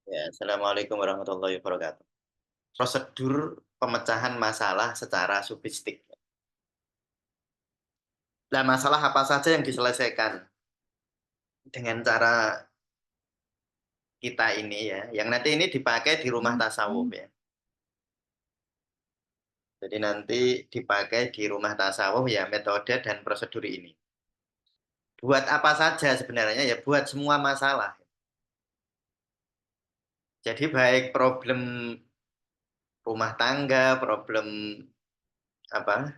Ya, assalamualaikum warahmatullahi wabarakatuh. Prosedur pemecahan masalah secara sufistik. Nah, masalah apa saja yang diselesaikan dengan cara kita ini ya, yang nanti ini dipakai di rumah tasawuf ya. Jadi nanti dipakai di rumah tasawuf ya metode dan prosedur ini. Buat apa saja sebenarnya ya, buat semua masalah. Jadi baik problem rumah tangga, problem apa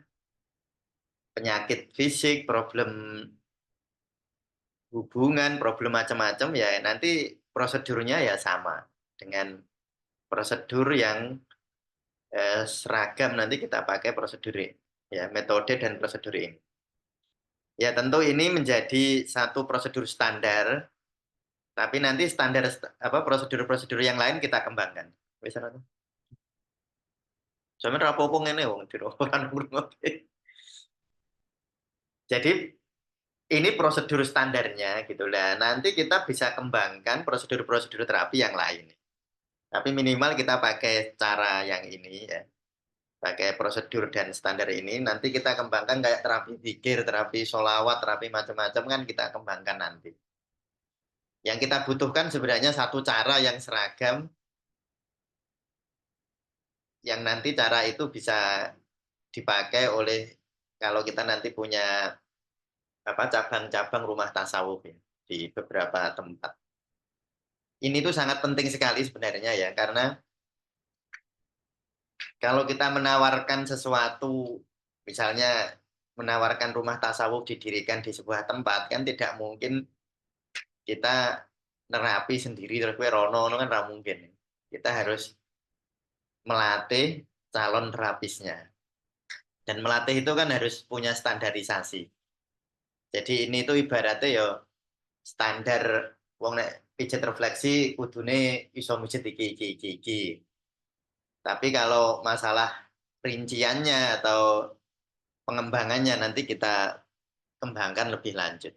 penyakit fisik, problem hubungan, problem macam-macam ya nanti prosedurnya ya sama dengan prosedur yang seragam nanti kita pakai prosedur ini, ya metode dan prosedur ini. Ya tentu ini menjadi satu prosedur standar, tapi nanti standar apa prosedur-prosedur yang lain kita kembangkan. Wis ana to. Sampeyan ra apa-apa ngene wong dirokokan ngrungokke. Jadi ini prosedur standarnya gitu lah. Nanti kita bisa kembangkan prosedur-prosedur terapi yang lain. Tapi minimal kita pakai cara yang ini ya, pakai prosedur dan standar ini. Nanti kita kembangkan kayak terapi zikir, terapi sholawat, terapi macam-macam kan kita kembangkan nanti. Yang kita butuhkan sebenarnya satu cara yang seragam, yang nanti cara itu bisa dipakai oleh kalau kita nanti punya apa cabang-cabang rumah tasawuf ya, di beberapa tempat. Ini tuh sangat penting sekali sebenarnya ya, karena kalau kita menawarkan sesuatu, misalnya menawarkan rumah tasawuf didirikan di sebuah tempat, kan tidak mungkin kita nerapi sendiri terus kue rono, kan tidak mungkin. Kita harus melatih calon terapisnya. Dan melatih itu kan harus punya standarisasi. Jadi ini tuh ibaratnya ya standar wong nek pijet refleksi kudune iso mijet iki. Tapi kalau masalah rinciannya atau pengembangannya nanti kita kembangkan lebih lanjut.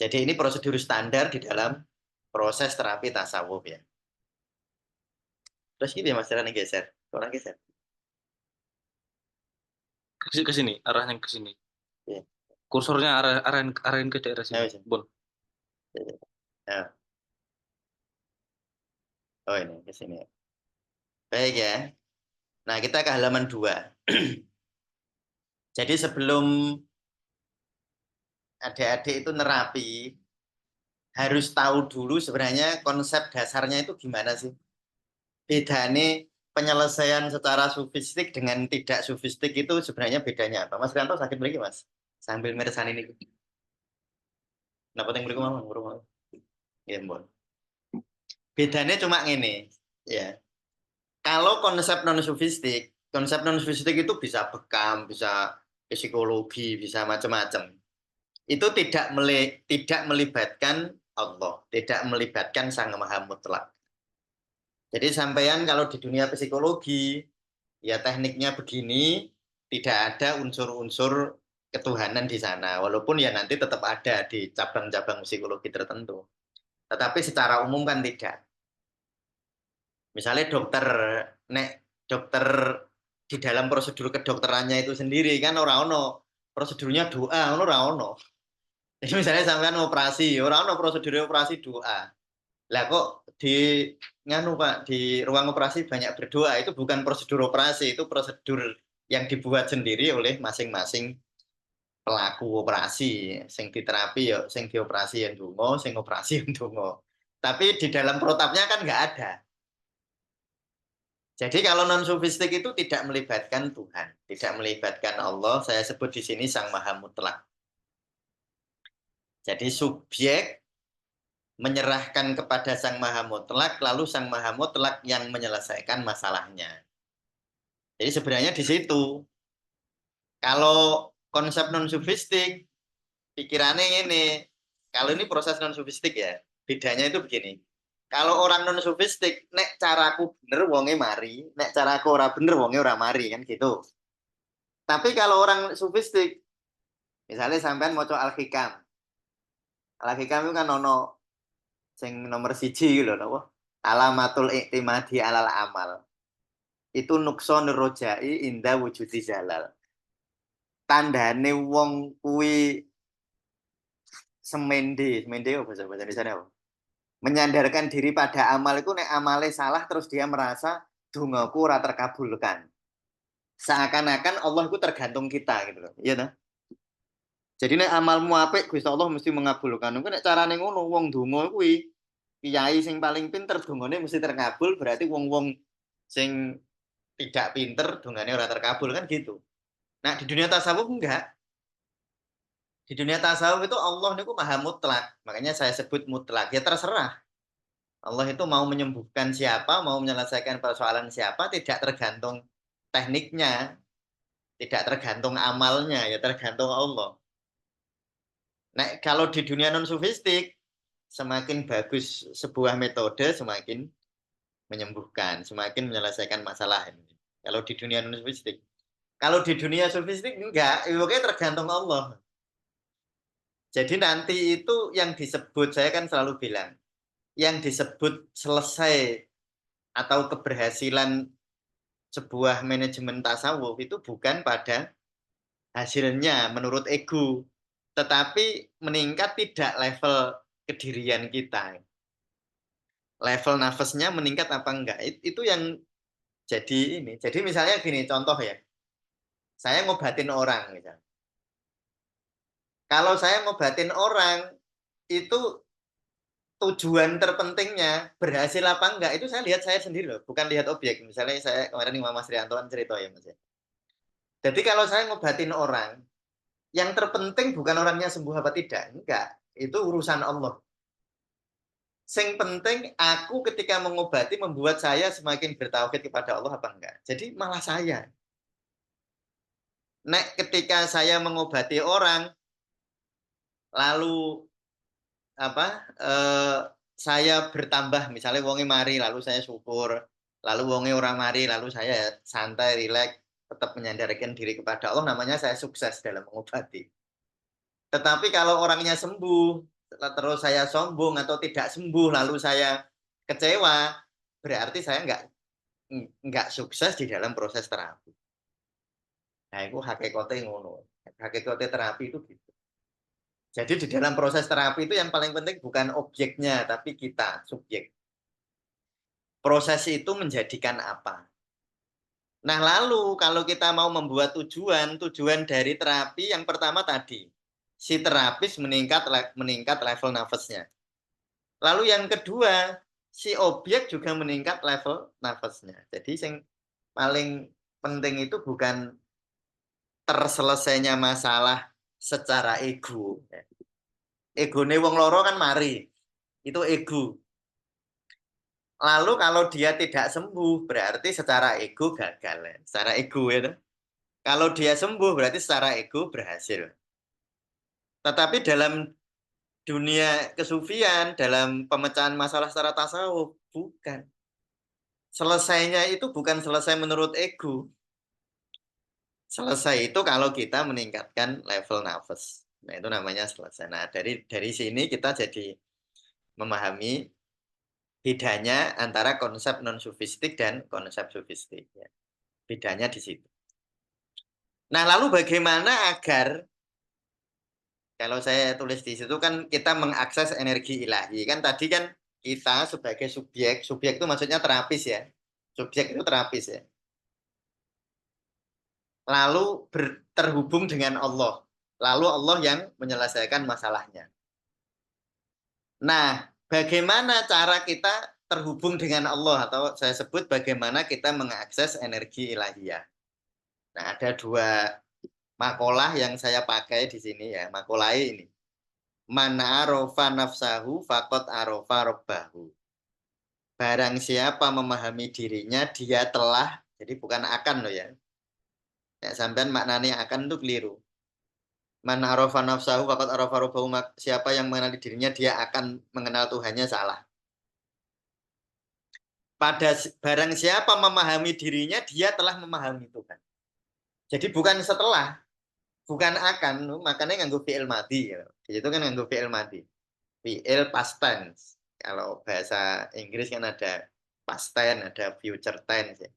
Jadi ini prosedur standar di dalam proses terapi tasawuf ya. Terus gitu ya Mas Dara geser. Orang geser. Ke sini, arahnya ke sini. Ya. Kursornya arahin ke daerah Nah, sini. wis. Bon. Nah, oh ini ke sini. Baik ya. Nah, kita ke halaman 2. Jadi sebelum adik-adik itu nerapi, harus tahu dulu sebenarnya konsep dasarnya itu gimana sih. Bedanya penyelesaian secara sufistik dengan tidak sufistik itu sebenarnya bedanya apa? Mas Rianto sakit lagi Mas? Sambil meresan ini. Kenapa yang beli mau? Ya, Mbon. Bedanya cuma ini, ya. Kalau konsep non sufistik itu bisa bekam, bisa psikologi, bisa macam-macam. Itu tidak melibatkan Allah, tidak melibatkan Sang Maha Mutlak. Jadi sampean kalau di dunia psikologi, ya tekniknya begini, tidak ada unsur-unsur ketuhanan di sana. Walaupun ya nanti tetap ada di cabang-cabang psikologi tertentu. Tetapi secara umum kan tidak. Misalnya nek dokter di dalam prosedur kedokterannya itu sendiri kan orang ono prosedurnya doa, orang ono. Jadi misalnya sampean operasi, orang ono prosedur operasi doa. Lah kok di nganu Pak, di ruang operasi banyak berdoa, itu bukan prosedur operasi, itu prosedur yang dibuat sendiri oleh masing-masing pelaku operasi. Sing diterapi ya, sing dioperasi yang donga, sing operasi yang donga. Tapi di dalam protapnya kan nggak ada. Jadi kalau non sufistik itu tidak melibatkan Tuhan, tidak melibatkan Allah. Saya sebut di sini Sang Maha Mutlak. Jadi subjek menyerahkan kepada Sang Maha Mutlak, lalu Sang Maha Mutlak yang menyelesaikan masalahnya. Jadi sebenarnya di situ. Kalau konsep non sufistik, pikirannya ini. Kalau ini proses non sufistik ya, bedanya itu begini. Kalau orang non sufistik, nek caraku bener wonge mari, nek caraku ora bener wonge ora mari kan gitu. Tapi kalau orang sufistik, misalnya sampean mau coba Al-Hikam. Al-Hikam itu kan ono sing nomor siji gitu loh. Alamatul iktimadi alal amal. Itu nuksonur rojai inda wujudi jalal. Tandane wong kuwi semende apa bahasa Indonesia apa? Menyandarkan diri pada amal itu nek amale salah terus dia merasa dongaku ora terkabulkan. Seakan-akan Allah itu tergantung kita gitu loh. Iya toh? Jadi nek amalmu apik Gusti Allah mesti mengabulkan. Engko nek carane ngono wong donga kuwi kiai sing paling pinter dongane mesti terkabul berarti wong-wong sing tidak pinter dongane ora terkabul kan gitu. Nah, di dunia tasawuf enggak. Di dunia tasawuf itu Allah niku maha mutlak. Makanya saya sebut mutlak. Ya terserah. Allah itu mau menyembuhkan siapa, mau menyelesaikan persoalan siapa, tidak tergantung tekniknya, tidak tergantung amalnya, ya tergantung Allah. Nah, kalau di dunia non-sufistik, semakin bagus sebuah metode, semakin menyembuhkan, semakin menyelesaikan masalah ini. Kalau di dunia non-sufistik. Kalau di dunia sufistik, enggak, pokoknya tergantung Allah. Jadi nanti itu yang disebut, saya kan selalu bilang, yang disebut selesai atau keberhasilan sebuah manajemen tasawuf itu bukan pada hasilnya menurut ego, tetapi meningkat tidak level kedirian kita. Level nafasnya meningkat apa enggak? Itu yang jadi ini. Jadi misalnya gini, contoh ya. Saya ngobatin orang misalnya. Kalau saya ngobatin orang itu tujuan terpentingnya berhasil apa enggak itu saya lihat saya sendiri loh, bukan lihat objek. Misalnya saya kemarin Imam Mas Rianto kan cerita ya Mas. Jadi kalau saya ngobatin orang, yang terpenting bukan orangnya sembuh apa tidak, enggak. Itu urusan Allah. Sing penting aku ketika mengobati membuat saya semakin bertauhid kepada Allah apa enggak. Jadi malah saya. Nek ketika saya mengobati orang, lalu apa? Saya bertambah, misalnya wonge mari, lalu saya syukur, lalu wonge orang mari, lalu saya santai, rileks, tetap menyandarkan diri kepada Allah, namanya saya sukses dalam mengobati. Tetapi kalau orangnya sembuh, terus saya sombong atau tidak sembuh, lalu saya kecewa, berarti saya nggak sukses di dalam proses terapi. Nah, itu hakikatnya ngono. Hakikatnya terapi itu gitu. Jadi di dalam proses terapi itu yang paling penting bukan objeknya, tapi kita, subjek. Proses itu menjadikan apa? Nah, lalu kalau kita mau membuat tujuan dari terapi yang pertama tadi, si terapis meningkat level nafasnya. Lalu yang kedua, si objek juga meningkat level nafasnya. Jadi yang paling penting itu bukan terselesainya masalah secara ego. Ego nih wong loro kan mari. Itu ego. Lalu kalau dia tidak sembuh berarti secara ego gagal. Secara ego ya. Kalau dia sembuh berarti secara ego berhasil. Tetapi dalam dunia kesufian, dalam pemecahan masalah secara tasawuf, bukan. Selesainya itu bukan selesai menurut ego. Selesai itu kalau kita meningkatkan level nafas. Nah, itu namanya selesai. Nah, dari sini kita jadi memahami bedanya antara konsep non-sufistik dan konsep sufistik. Ya. Bedanya di situ. Nah, lalu bagaimana agar kalau saya tulis di situ kan kita mengakses energi ilahi. Kan tadi kan kita sebagai subjek, subjek itu maksudnya terapis ya. Subjek itu terapis ya. Lalu terhubung dengan Allah. Lalu Allah yang menyelesaikan masalahnya. Nah, bagaimana cara kita terhubung dengan Allah atau saya sebut bagaimana kita mengakses energi ilahiyah. Nah, ada dua makalah yang saya pakai di sini ya, makalah ini. Man arofa nafsahu fakot arofa robbahu. Barang siapa memahami dirinya, dia telah, jadi bukan akan loh ya. Ya, sampean maknanya akan itu keliru. Man arofa nafsahu fakot arofa robbahu. Siapa yang mengenali dirinya, dia akan mengenal Tuhannya salah. Pada barang siapa memahami dirinya, dia telah memahami Tuhan. Jadi bukan setelah, bukan akan, makanya nganggo fi'il madi. Ya. Itu kan nganggo fi'il madi. Fi'il past tense. Kalau bahasa Inggris kan ada past tense, ada future tense. Ya.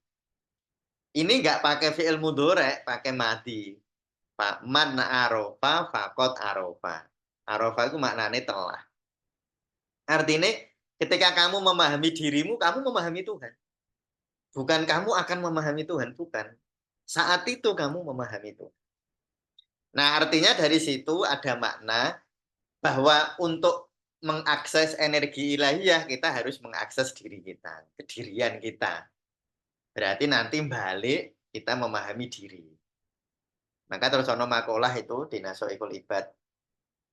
Ini nggak pakai fi'il mudhari, pakai madi. Pak man arofa fakot arofa. Arofa itu maknanya telah. Artinya ketika kamu memahami dirimu, kamu memahami Tuhan. Bukan kamu akan memahami Tuhan, bukan. Saat itu kamu memahami Tuhan. Nah, artinya dari situ ada makna bahwa untuk mengakses energi ilahiyah kita harus mengakses diri kita, kedirian kita. Berarti nanti balik kita memahami diri. Maka terus ono makalah itu di Nasoikul Ibad.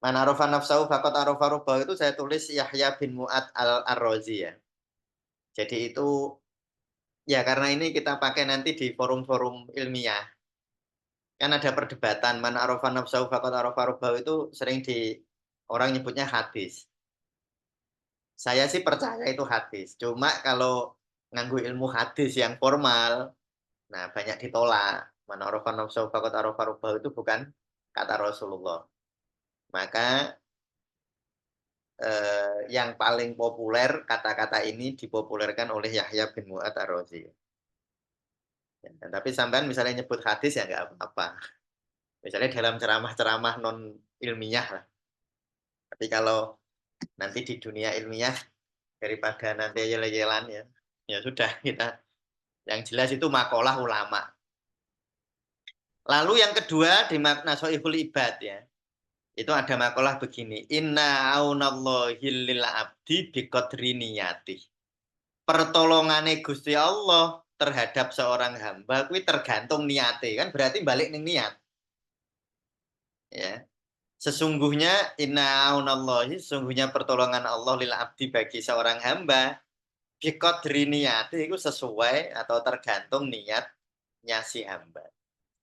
Man arofa nafsahu faqad arofa rabbahu itu saya tulis Yahya bin Mu'ad al-Arrazi ya. Jadi itu ya karena ini kita pakai nanti di forum-forum ilmiah. Kan ada perdebatan man arofa nafsahu faqad arofa rabbahu itu sering di orang nyebutnya hadis. Saya sih percaya itu hadis. Cuma kalau nganggu ilmu hadis yang formal, nah banyak ditolak. Man arofa nafsahu faqad arofa rabbahu itu bukan kata Rasulullah. Maka yang paling populer kata-kata ini dipopulerkan oleh Yahya bin Mu'ad Ar-Razi. Ya, tapi sampean misalnya nyebut hadis ya nggak apa-apa. Misalnya dalam ceramah-ceramah non ilmiah lah. Tapi kalau nanti di dunia ilmiah daripada nanti yel-yelan ya, ya sudah kita. Yang jelas itu makalah ulama. Lalu yang kedua di makna soihul ibad ya. Itu ada makalah begini. Inna aunallahi lil abdi biqadri niyati. Pertolongane Gusti Allah terhadap seorang hamba kuwi tergantung niate kan berarti balik ning niat ya sesungguhnya inna aunallahi sesungguhnya pertolongan Allah lil abdi bagi seorang hamba biqadri niate itu sesuai atau tergantung niatnya si hamba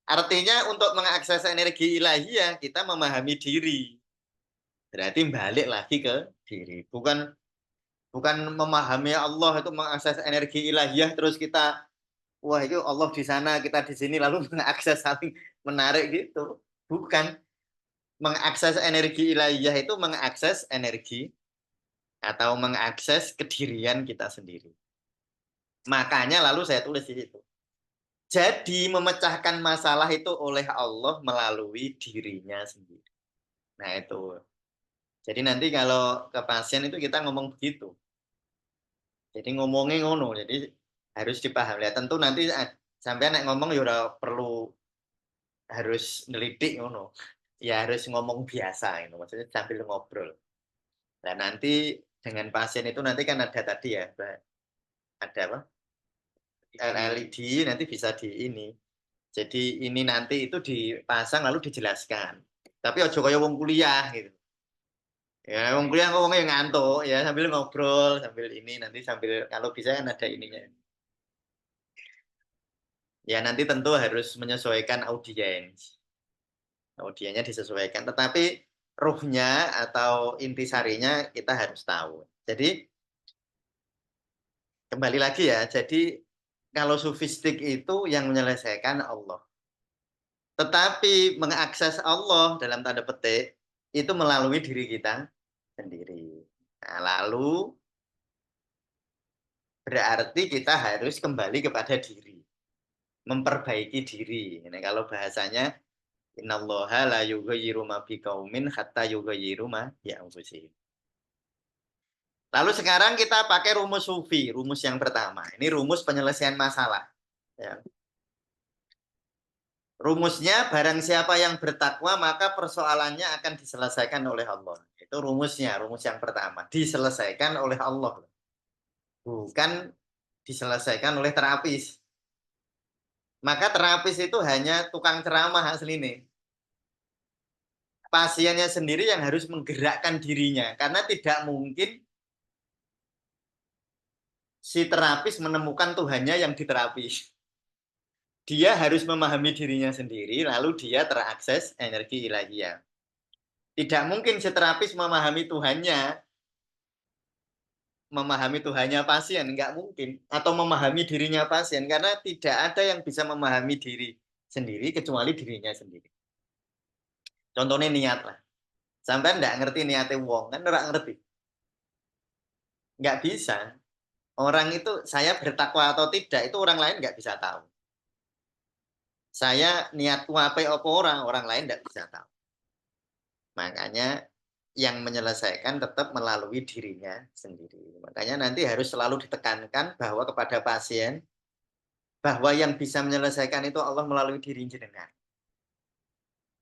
artinya untuk mengakses energi ilahiyah kita memahami diri berarti balik lagi ke diri bukan bukan memahami Allah itu mengakses energi ilahiyah terus kita wah itu Allah di sana kita di sini lalu mengakses saling menarik gitu bukan mengakses energi ilahiyah itu mengakses energi atau mengakses kedirian kita sendiri makanya lalu saya tulis di situ jadi memecahkan masalah itu oleh Allah melalui dirinya sendiri nah itu jadi nanti kalau ke pasien itu kita ngomong begitu jadi ngomongnya ngono jadi harus dipahami ya tentu nanti sampai anak ngomong ya udah perlu harus nelidik ngono. Ya harus ngomong biasa gitu. Maksudnya sambil ngobrol. Nah, nanti dengan pasien itu nanti kan ada tadi ya, ada apa? LED nanti bisa di ini. Jadi ini nanti itu dipasang lalu dijelaskan. Tapi ojo kaya wong kuliah gitu. Ya, wong kuliah ngomongnya ngantuk ya sambil ngobrol, sambil ini nanti sambil kalau bisa kan ada ininya. Ya nanti tentu harus menyesuaikan audiens. Audiennya disesuaikan. Tetapi ruhnya atau intisarinya kita harus tahu. Jadi kembali lagi ya. Jadi kalau sufistik itu yang menyelesaikan Allah. Tetapi mengakses Allah dalam tanda petik itu melalui diri kita sendiri. Nah, lalu berarti kita harus kembali kepada diri, memperbaiki diri. Ini kalau bahasanya innallaha la yughayyiru ma biqaumin hatta yughayyiru ma bi anfusihim. Lalu sekarang kita pakai rumus sufi, rumus yang pertama. Ini rumus penyelesaian masalah. Ya. Rumusnya, barang siapa yang bertakwa, maka persoalannya akan diselesaikan oleh Allah. Itu rumusnya, rumus yang pertama. Diselesaikan oleh Allah. Bukan diselesaikan oleh terapis. Maka terapis itu hanya tukang ceramah asli nih. Pasiennya sendiri yang harus menggerakkan dirinya. Karena tidak mungkin si terapis menemukan Tuhannya yang diterapi. Dia harus memahami dirinya sendiri, lalu dia terakses energi ilahiyah. Tidak mungkin si terapis memahami Tuhannya pasien, nggak mungkin. Atau memahami dirinya pasien, karena tidak ada yang bisa memahami diri sendiri kecuali dirinya sendiri. Contohnya niat lah. Sampai nggak ngerti niatnya wong, kan nggak ngerti. Nggak bisa. Orang itu saya bertakwa atau tidak itu orang lain nggak bisa tahu. Saya niatku apa orang lain nggak bisa tahu. Makanya yang menyelesaikan tetap melalui dirinya sendiri. Makanya nanti harus selalu ditekankan bahwa kepada pasien bahwa yang bisa menyelesaikan itu Allah melalui diri jenengan,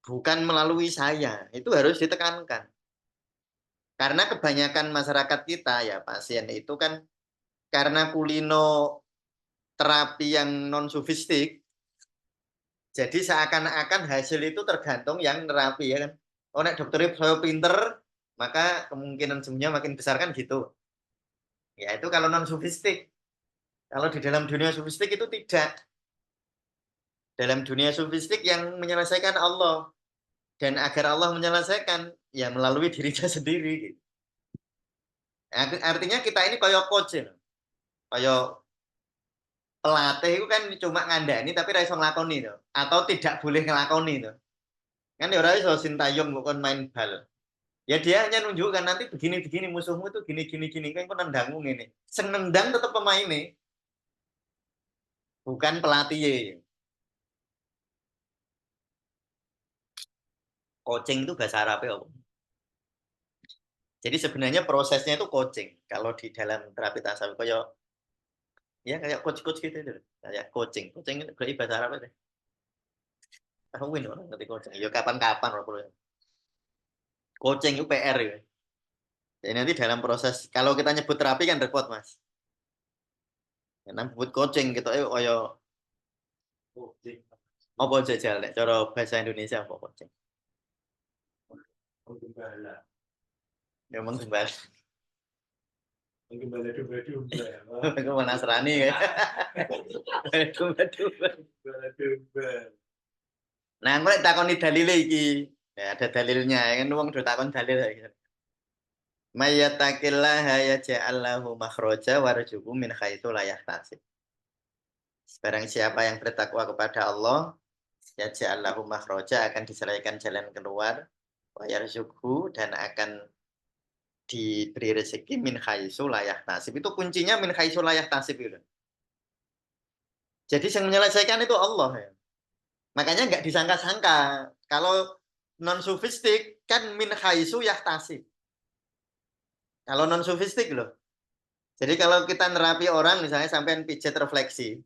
bukan melalui saya. Itu harus ditekankan. Karena kebanyakan masyarakat kita ya pasien itu kan karena kulino terapi yang non sufistik, jadi seakan-akan hasil itu tergantung yang terapi ya kan. Oh nek dokternya saya pinter, maka kemungkinan sembuhnya makin besar kan gitu. Ya itu kalau non sufistik. Kalau di dalam dunia sufistik itu tidak. Dalam dunia sufistik yang menyelesaikan Allah dan agar Allah menyelesaikan ya melalui dirinya sendiri. Gitu. Artinya kita ini kayak coach ya. Kayak pelatih itu kan cuma ngandani tapi ra iso nglakoni to. Atau tidak boleh ngelakoni to. Kan ya ora iso Sintayong bukan main bal. Ya dia hanya nunjukkan nanti begini-begini musuhmu itu gini-gini-gini kan kok nendangmu ini. Sing nendang tetap pemainnya, bukan pelatih. Coaching itu bahasa Arab ya. Jadi sebenarnya prosesnya itu coaching. Kalau di dalam terapi tasawuf kayak ya kayak coach-coach gitu itu. Kayak coaching. Coaching itu berarti bahasa Arab itu. Aku win orang ngerti coaching. Ya kapan-kapan orang coaching itu PR ya. Jadi nanti dalam proses kalau kita nyebut terapi kan repot Mas. Ya, nyebut coaching gitu ayo apa jajal nek cara bahasa Indonesia apa coaching. Ya menggembala. Menggembala domba-domba. Aku Nasrani ya. Domba-domba. Menggembala domba. Nah, aku lek takoni dalile iki. Ya, ada dalilnya. Ya kan wong do takon dalil. Mayyattaqillaha yaj'al lahu makhraja warzuqhu min haitsu la yahtasib. Barang siapa yang bertakwa kepada Allah, yaj'al lahu makhraja akan diselesaikan jalan keluar, wa yarzuqhu dan akan diberi rezeki min haitsu la yahtasib. Itu kuncinya min haitsu la yahtasib itu. Jadi yang menyelesaikan itu Allah ya. Makanya nggak disangka-sangka. Kalau non sufistik kan min haitsu yahtasib. Kalau non sufistik loh. Jadi kalau kita nerapi orang misalnya sampai pijat refleksi,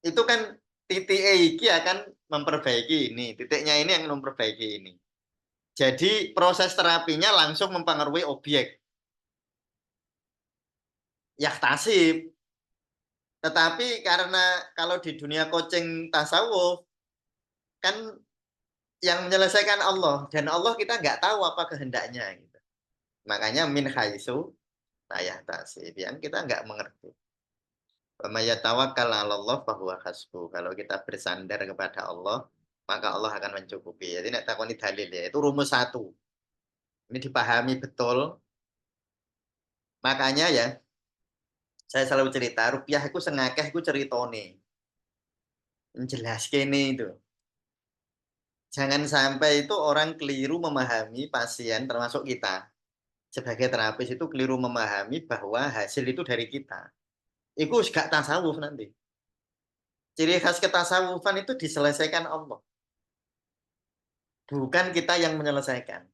itu kan titik E iki akan memperbaiki ini, titiknya ini yang memperbaiki ini. Jadi proses terapinya langsung mempengaruhi objek. Yahtasib. Tetapi karena kalau di dunia coaching tasawuf kan yang menyelesaikan Allah dan Allah kita nggak tahu apa kehendaknya gitu. Makanya min haitsu la yahtasib yang kita nggak mengerti. Wa yatawakkal 'alallah fahuwa hasbuh. Kalau kita bersandar kepada Allah, maka Allah akan mencukupi. Jadi nek takoni dalil ya, itu rumus satu. Ini dipahami betul. Makanya ya, saya selalu cerita, rupiah itu sengakeh itu ceritone. Menjelaskan itu. Jangan sampai itu orang keliru memahami pasien termasuk kita. Sebagai terapis itu keliru memahami bahwa hasil itu dari kita. Itu gak tasawuf nanti. Ciri khas ketasawufan itu diselesaikan Allah. Bukan kita yang menyelesaikan.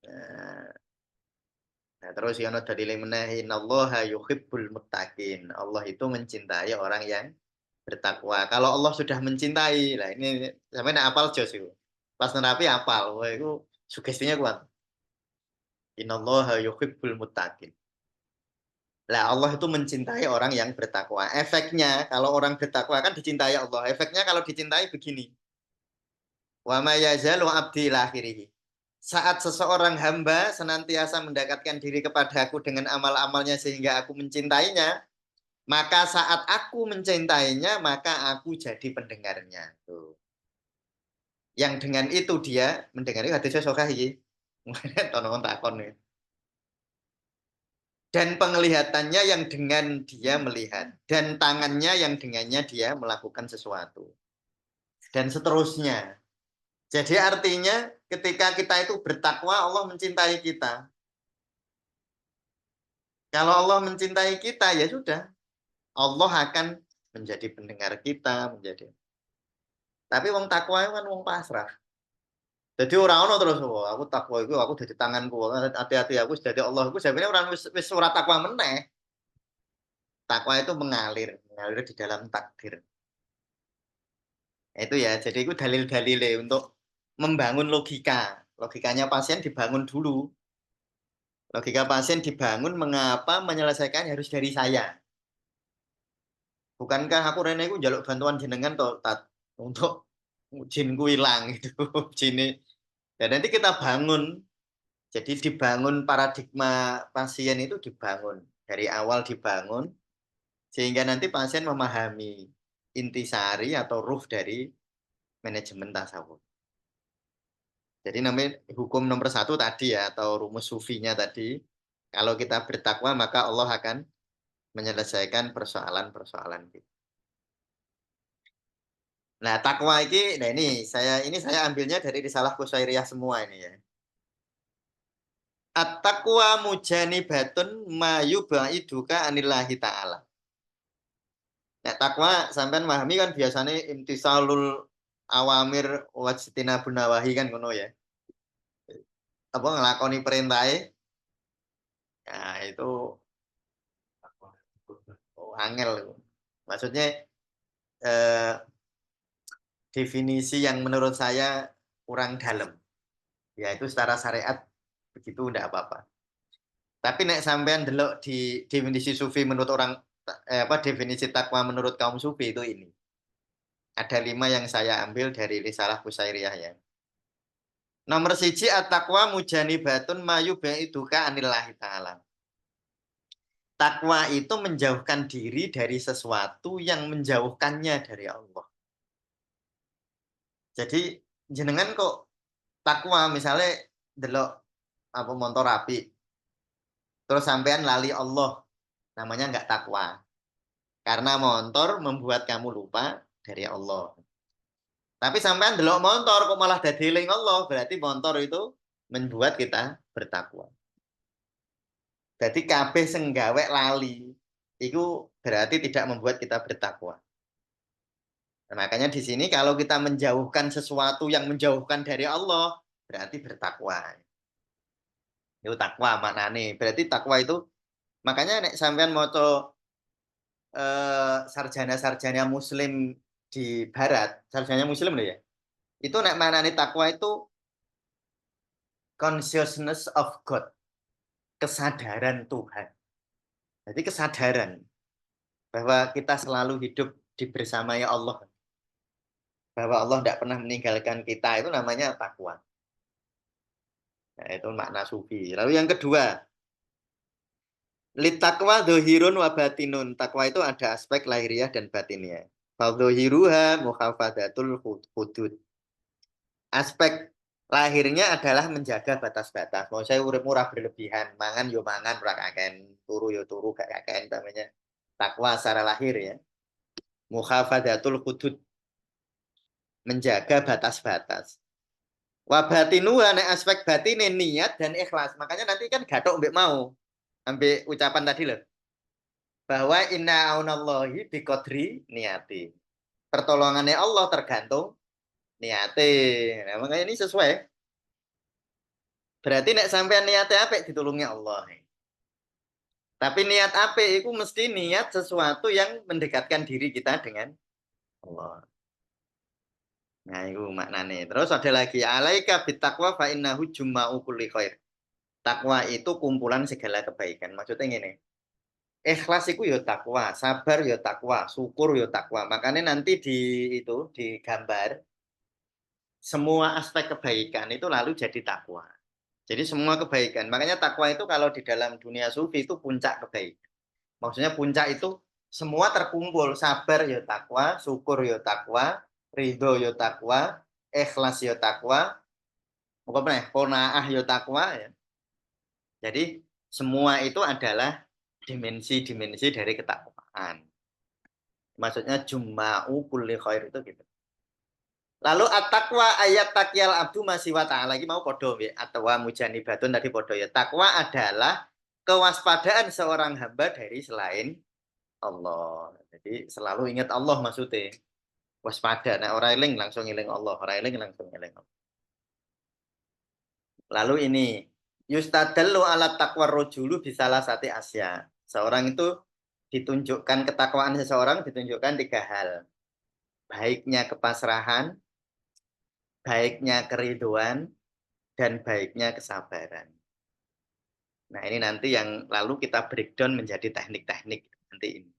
Nah, terus yang ada dalil menahi Allah yuhibbul muttaqin. Allah itu mencintai orang yang bertakwa. Kalau Allah sudah mencintai, lah ini sampai nak apal jos itu. Pas nerapi apal, wah itu sugestinya kuat. Innallaha yuhibbul muttaqin. Lah Allah itu mencintai orang yang bertakwa. Efeknya kalau orang bertakwa kan dicintai Allah. Efeknya kalau dicintai begini. Wa ma yazalu abdi lahirihi. Saat seseorang hamba senantiasa mendekatkan diri kepadaku dengan amal-amalnya sehingga aku mencintainya, maka saat aku mencintainya, maka aku jadi pendengarnya. Tuh. Yang dengan itu dia mendengar itu hadisnya sokah iki. Tonon takon nih. Dan penglihatannya yang dengan dia melihat dan tangannya yang dengannya dia melakukan sesuatu. Dan seterusnya. Jadi artinya ketika kita itu bertakwa Allah mencintai kita. Kalau Allah mencintai kita ya sudah, Allah akan menjadi pendengar kita, menjadi. Tapi wong takwa itu kan wong pasrah. Jadi orang ono terus oh, aku takwa itu aku jadi tanganku, hati-hati aku jadi Allah. Aku sebenarnya orang wis ora takwa meneh. Takwa itu mengalir di dalam takdir. Itu ya, jadi itu dalil-dalilnya untuk membangun logika. Logikanya pasien dibangun dulu. Logika pasien dibangun mengapa menyelesaikan harus dari saya. Bukankah aku Rene itu jaluk bantuan jenengan toh tat untuk jinku hilang itu jini. Dan nanti kita bangun. Jadi dibangun paradigma pasien itu dibangun dari awal dibangun sehingga nanti pasien memahami intisari atau ruh dari manajemen tasawuf. Jadi namanya hukum nomor 1 tadi ya atau rumus sufinya tadi. Kalau kita bertakwa maka Allah akan menyelesaikan persoalan-persoalan kita. Nah, takwa ini, nah ini saya ambilnya dari Risalah Qusairiyah semua ini ya. At-taqwa mujanibatun ma yubaiduka anillahi ta'ala. Nah, takwa sampean memahami kan biasanya imtisalul awamir wajtinabun nawahi kan ngono ya. Apa ngelakoni perintahnya? Nah, itu angel. Maksudnya eh, definisi yang menurut saya kurang dalam. Yaitu secara syariat begitu tidak apa-apa. Tapi nek sampean delok di definisi sufi menurut orang apa definisi takwa menurut kaum sufi itu ini. Ada 5 yang saya ambil dari Risalah Qusairiyah ya. Nomor 1 at-taqwa mujanibatun mayubaiduka anillahi ta'ala. Takwa itu menjauhkan diri dari sesuatu yang menjauhkannya dari Allah. Jadi jenengan kok takwa misalnya delok apa montor api terus sampean lali Allah namanya nggak takwa karena montor membuat kamu lupa dari Allah. Tapi sampean delok montor kok malah dadi eling Allah, berarti montor itu membuat kita bertakwa. Jadi kabeh sing gawe lali itu berarti tidak membuat kita bertakwa. Nah, makanya di sini kalau kita menjauhkan sesuatu yang menjauhkan dari Allah, berarti bertakwa. Itu takwa maknane. Berarti takwa itu makanya nek sampean maca sarjana-sarjana muslim di barat, sarjana muslim loh ya. Itu nek maknane takwa itu consciousness of God, kesadaran Tuhan. Jadi kesadaran bahwa kita selalu hidup dibersamai Allah. Bahwa Allah tidak pernah meninggalkan kita itu namanya takwa. Nah, itu makna sufi. Lalu yang kedua, litakwa dohirun wa batinun. Takwa itu ada aspek lahiriah dan batinnya. Fadzohiruha mukhafadatul hudud. Aspek lahirnya adalah menjaga batas-batas. Mau saya urip murah berlebihan, mangan yo mangan ora kaken, turu yo turu gak kaken namanya takwa secara lahir ya. Mukhafadatul hudud. Menjaga batas-batas. Wa batinu ane aspek batine niat dan ikhlas. Makanya nanti kan gathok mbek mau. Ambek ucapan tadi loh. Bahwa inna aunallahi biqadri niati. Pertolongannya Allah tergantung niate. Nah, makanya ini sesuai. Berarti nek sampean niate apik ditulungi Allah. Tapi niat apik itu mesti niat sesuatu yang mendekatkan diri kita dengan Allah. Nah, itu maknanya. Terus ada lagi alaika bittaqwa fa innahu jumma'u kulli khair. Takwa itu kumpulan segala kebaikan. Maksudnya gini. Ikhlas itu ya takwa, sabar ya takwa, syukur ya takwa. Makanya nanti di itu digambar semua aspek kebaikan itu lalu jadi takwa. Jadi semua kebaikan. Makanya takwa itu kalau di dalam dunia sufi itu puncak kebaikan. Maksudnya puncak itu semua terkumpul, sabar ya takwa, syukur ya takwa, ridho ya takwa, ikhlas ya takwa, pokoknya qanaah ya takwa ya. Jadi semua itu adalah dimensi-dimensi dari ketakwaan. Maksudnya jumma'u kulli khair itu gitu. Lalu at-taqwa ayat takyal abdu masih wa ta'ala lagi mau podo ya. Atwa mujanibatun tadi podo ya. Takwa adalah kewaspadaan seorang hamba dari selain Allah. Jadi selalu ingat Allah maksudnya. Waspada. Nah, orang eling langsung eling Allah. Orang eling langsung eling Allah. Lalu ini yustadallu ala taqwa rojulu bisalah sati asya. Seorang itu ditunjukkan ketakwaan seseorang ditunjukkan 3 hal. Baiknya kepasrahan, baiknya keriduan, dan baiknya kesabaran. Nah, ini nanti yang lalu kita breakdown menjadi teknik-teknik nanti ini.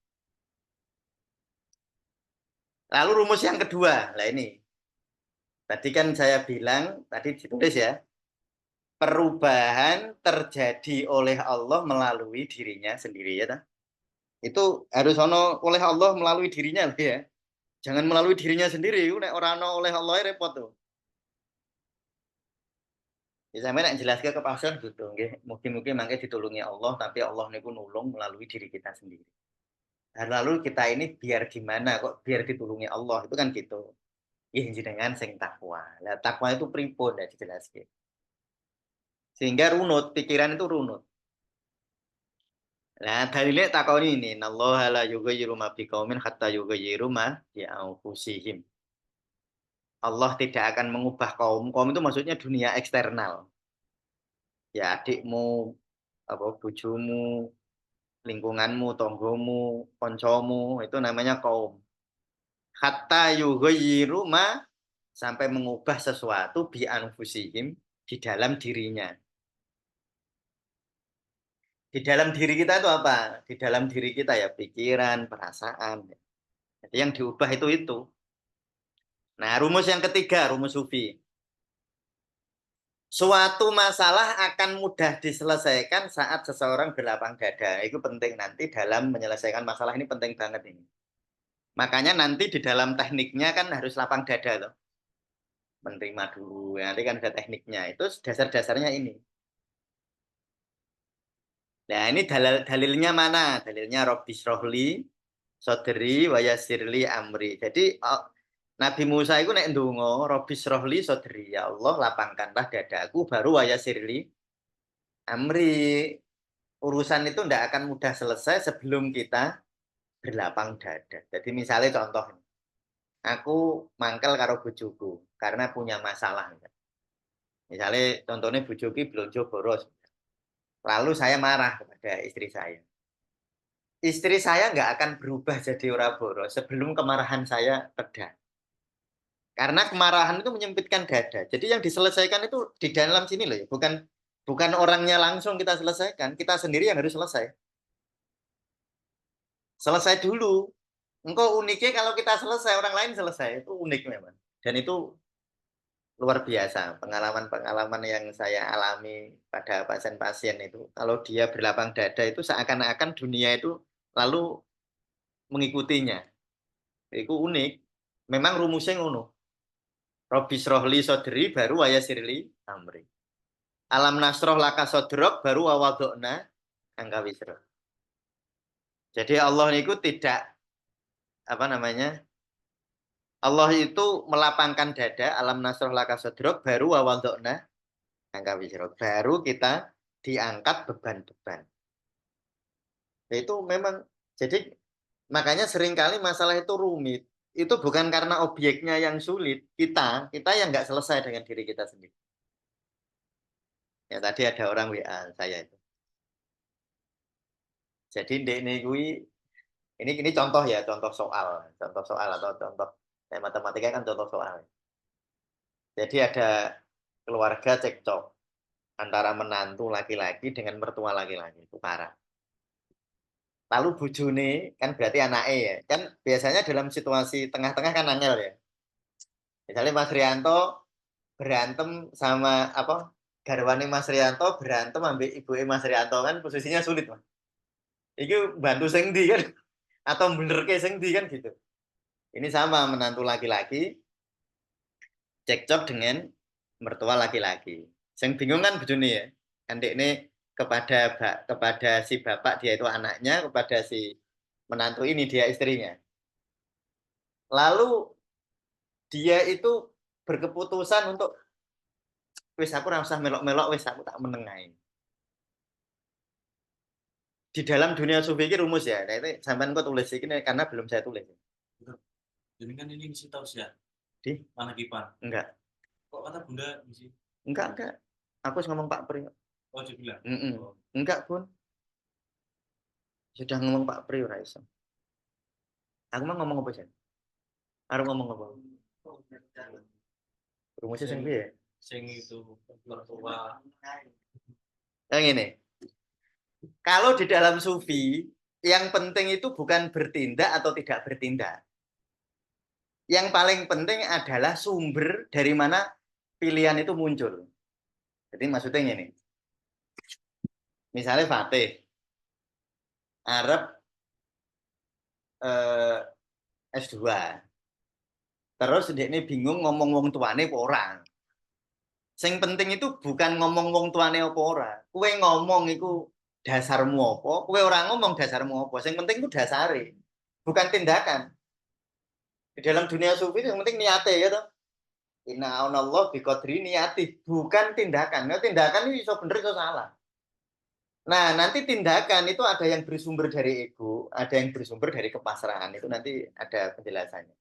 Lalu rumus yang kedua, lah ini. Tadi kan saya bilang, tadi ditulis ya, perubahan terjadi oleh Allah melalui dirinya sendiri ya. Itu harus oleh Allah melalui dirinya ya. Jangan melalui dirinya sendiri, nek orang oleh Allah repot tuh. Ya sampai nak jelaskan ke pasien gitu, nggih. Mungkin mangke ditulungi Allah, tapi Allah niku nulung melalui diri kita sendiri. Nah, lalu kita ini biar gimana kok biar ditulungi Allah itu kan gitu. Ih jenengan sing takwa. Lah takwa itu pripun ya dijelaskan. Sehingga runut, pikiran itu runut. Nah, dalilnya takoni ini, nallaha la yughayyiru ma biqaumin hatta yughayyiru ma bi anfusihim. Allah tidak akan mengubah kaum. Kaum itu maksudnya dunia eksternal. Ya adikmu, apa bojomu, lingkunganmu, tonggomu, koncomu, itu namanya kaum. Hatta yughayyiru ma sampai mengubah sesuatu bi anfusihim di dalam dirinya. Di dalam diri kita itu apa? Di dalam diri kita ya pikiran, perasaan. Jadi yang diubah itu. Nah, rumus yang ketiga, rumus sufi. Suatu masalah akan mudah diselesaikan saat seseorang berlapang dada. Itu penting nanti dalam menyelesaikan masalah ini penting banget ini. Makanya nanti di dalam tekniknya kan harus lapang dada loh. Menerima dulu. Nanti kan ada tekniknya. Itu dasar-dasarnya ini. Nah, ini dalilnya mana? Dalilnya Robbi Srohli, Sodri, Wayasirli, Amri. Jadi Nabi Musa itu nek ndonga, Robbi Srohli, Sodri. Ya Allah, lapangkanlah dadaku, baru Wayasirli, Amri. Urusan itu tidak akan mudah selesai sebelum kita berlapang dada. Jadi misalnya contoh, aku mangkel karo bojoku karena punya masalah. Misalnya contohnya bojoku belanja boros. Lalu saya marah kepada istri saya. Istri saya nggak akan berubah jadi ora boros sebelum kemarahan saya reda. Karena kemarahan itu menyempitkan dada. Jadi yang diselesaikan itu di dalam sini loh ya. Bukan orangnya langsung kita selesaikan. Kita sendiri yang harus selesai. Selesai dulu. Engkau uniknya kalau kita selesai, orang lain selesai. Itu unik memang. Dan itu luar biasa. Pengalaman-pengalaman yang saya alami pada pasien-pasien itu. Kalau dia berlapang dada itu seakan-akan dunia itu lalu mengikutinya. Itu unik. Memang rumusnya ngono. Robi srohli sodri baru waya sirli amri. Alam nasroh laka sodrok baru wawadokna angka wisro. Jadi Allah itu tidak apa namanya? Allah itu melapangkan dada alam nasroh laka sodrok baru wawadokna angka wisro. Baru kita diangkat beban-beban. Itu memang jadi makanya seringkali masalah itu rumit. Itu bukan karena objeknya yang sulit, kita yang nggak selesai dengan diri kita sendiri. Ya tadi ada orang WA saya itu. Jadi ini contoh ya, contoh soal atau contoh matematika kan contoh soal. Jadi ada keluarga cekcok antara menantu laki-laki dengan mertua laki-laki itu parah. Lalu bujune kan berarti anaknya ya, kan biasanya dalam situasi tengah-tengah kan angel ya. Misalnya Mas Rianto berantem sama apa garwane Mas Rianto berantem ambil ibu Mas Rianto kan posisinya sulit Mas. Itu bantu sing ndi kan atau bener ke sing ndi kan gitu. Ini sama menantu laki-laki cekcok dengan mertua laki-laki. Sing bingung kan bojone ya. Andek ini kepada si bapak dia itu anaknya, kepada si menantu ini dia istrinya. Lalu dia itu berkeputusan untuk wis aku ora usah melok-melok wis aku tak menengahi. di dalam dunia sufi ini rumus ya. Nah, itu sampean kok tulis ini karena belum saya tulis. Jadi kan ini mesti tahu sih ya. Di? Mana Kipan? Enggak. Kok kata Bunda mesti? Enggak. Aku ngomong Pak Pri. Oh, dia bilang. Oh. Enggak, Bun. Sudah ngomong Pak Pri ora iso. Aku mah ngomong apa sih? Arep ngomong apa? Rumusnya sing piye? Sing itu mertua. Yang ini. Kalau di dalam sufi, yang penting itu bukan bertindak atau tidak bertindak. Yang paling penting adalah sumber dari mana pilihan itu muncul. Jadi maksudnya ini. Misalnya Fatih. Arep S2. Terus dia ini bingung ngomong wong tuane apa orang. Sing penting itu bukan ngomong wong tuane apa ora. Kue ngomong itu dasarmu apa, kue orang ngomong dasarmu apa. Sing penting itu dasare, bukan tindakan. Di dalam dunia sufi yang penting niate ya toh. Inna Allah biqadri niati, bukan tindakan. Nah, tindakan itu iso bener iso salah. Nah, nanti tindakan itu ada yang bersumber dari ego, ada yang bersumber dari kepasrahan. Itu nanti ada penjelasannya.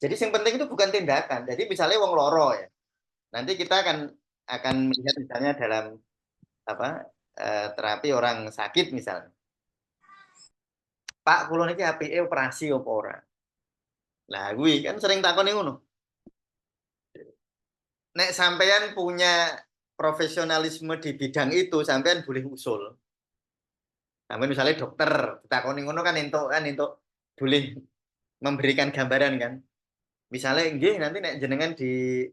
Jadi yang penting itu bukan tindakan. Jadi misalnya wong loro ya. Nanti kita akan melihat misalnya dalam terapi orang sakit misalnya. Pak, kula niki apike operasi apa ora? Lah kuwi kan sering takoni ngono. Nek sampean punya profesionalisme di bidang itu, sampean boleh usul. Sampai misalnya dokter, ditakoni ngono kan entuk boleh memberikan gambaran kan. Misalnya nggih nanti nek jenengan di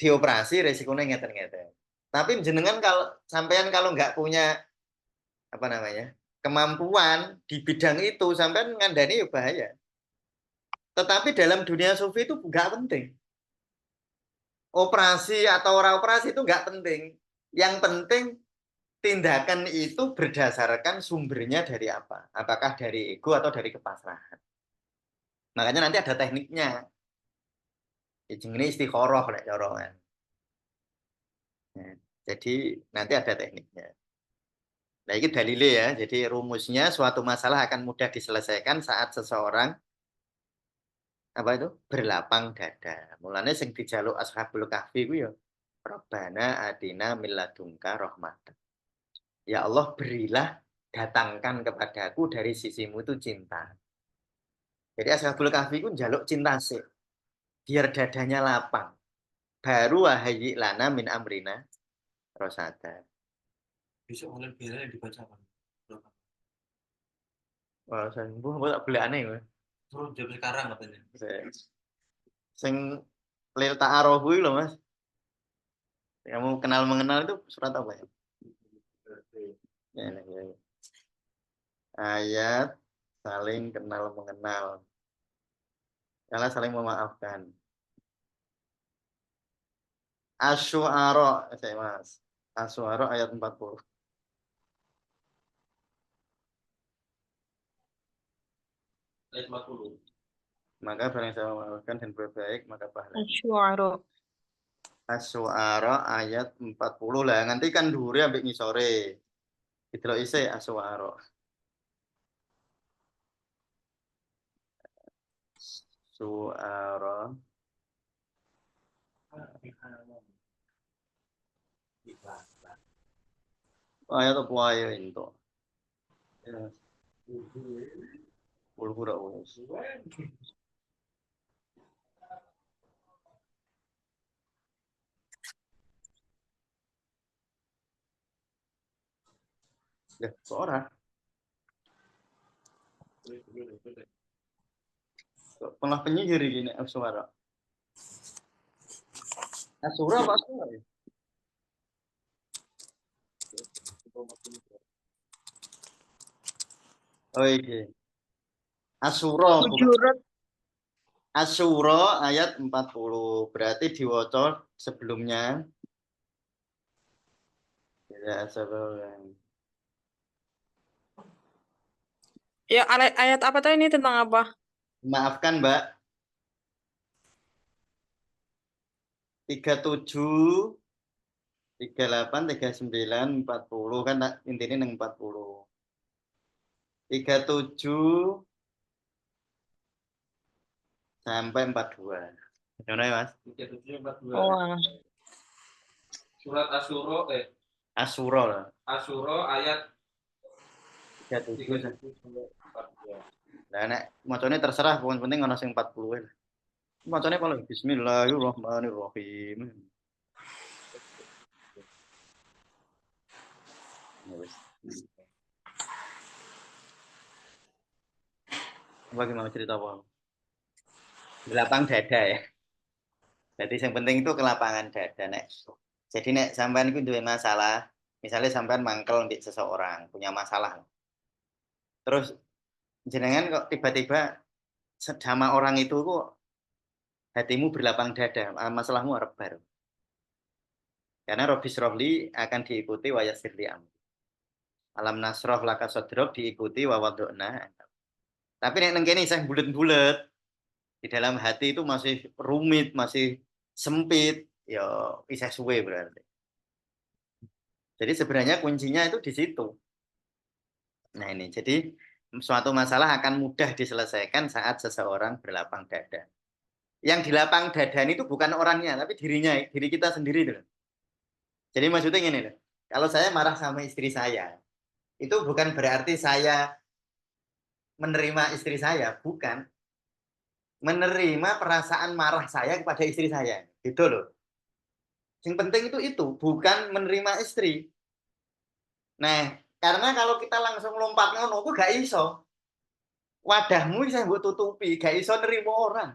dioperasi resikonya ngeten-ngeten. Tapi jenengan kalau sampean kalau nggak punya apa namanya kemampuan di bidang itu sampean ngandani ya bahaya. Tetapi dalam dunia sufi itu nggak penting. Operasi atau ora operasi itu nggak penting. Yang penting tindakan itu berdasarkan sumbernya dari apa? Apakah dari ego atau dari kepasrahan? Makanya nanti ada tekniknya. Ini istikharah lek cara kan. Nah, jadi nanti ada tekniknya. Nah, ini dalilnya ya. Jadi rumusnya suatu masalah akan mudah diselesaikan saat seseorang apa itu berlapang dada. Mulanya sing dijaluk Ashabul Kahfi ku ya Rabbana atina min ladunka rahmatan. Ya Allah berilah datangkan kepadaku dari sisimu itu cinta. Jadi Ashabul Kahfi ku njaluk cinta sih. Biar dadanya lapang. Baru wahai lana min amrina rosada. Besok mulai biar yang dibacakan. Wah, sembuh, tak boleh aneh ya. Terus jam sekarang katanya. Sing lil ta'arofu loh Mas. Kamu kenal mengenal itu surat apa ya? Ya. Ayat saling kenal mengenal. Salah saling memaafkan. Asy-Syu'ara, saya Mas. Asy-Syu'ara ayat 40. Ayat 40. Maka barang saya memaafkan dan berbaik maka pahalanya. Asy-Syu'ara. Asy-Syu'ara ayat 40 lah. Nanti kan dhuwure ambek ngisore. Didelok isih Asy-Syu'ara. Syu'ara ayat apa ayo itu. Ya. Pulpura wis. Ya, kok ora? Pernah penyihir gini Asy-Syu'ara. Asura apa Asura ya? Oh iya. Asura bukan Hujurat. Asura ayat 40. Berarti diwaca sebelumnya. Ya, sebelum. Ya, ayat apa tuh ini tentang apa? Maafkan Mbak. 37 38, 39, 40 kan intinya neng 40. 37 sampai 42. Gimana ya, Mas? 3742. Oh, alah. Surat Asyura lah. Asyura ayat 37. 37 sampai 42. Nah, nek macane terserah, pokoknya penting ana sing 40 lah. Macane paling Bismillahirrahmanirrahim. Ya wis. Bagaimana cerita apa? Di lapang dada ya. Jadi yang penting itu kelapangan dada nek. Jadi nek sampean iku duwe masalah, misalnya sampean mangkel mbek seseorang, punya masalah. Terus jenengan kok tiba-tiba sama orang itu kok hatimu berlapang dada, masalahmu arep bar. Karena Robis Rohli akan diikuti wa yassirli amri. Alam nasroh laka sodrok diikuti wa wadokna. Tapi nek neng kene isih bulet-bulet, di dalam hati itu masih rumit, masih sempit, ya isih suwe berarti. Jadi sebenarnya kuncinya itu di situ. Nah ini, jadi suatu masalah akan mudah diselesaikan saat seseorang berlapang dada. Yang dilapang dada itu bukan orangnya, tapi dirinya, diri kita sendiri itu. Jadi maksudnya gini loh, kalau saya marah sama istri saya, itu bukan berarti saya menerima istri saya, bukan. Menerima perasaan marah saya kepada istri saya. Gitu loh. Yang penting itu bukan menerima istri. Nah, karena kalau kita langsung lompat ngono, aku gak iso. Wadahmu saya buat tutupi, gak iso nerima orang.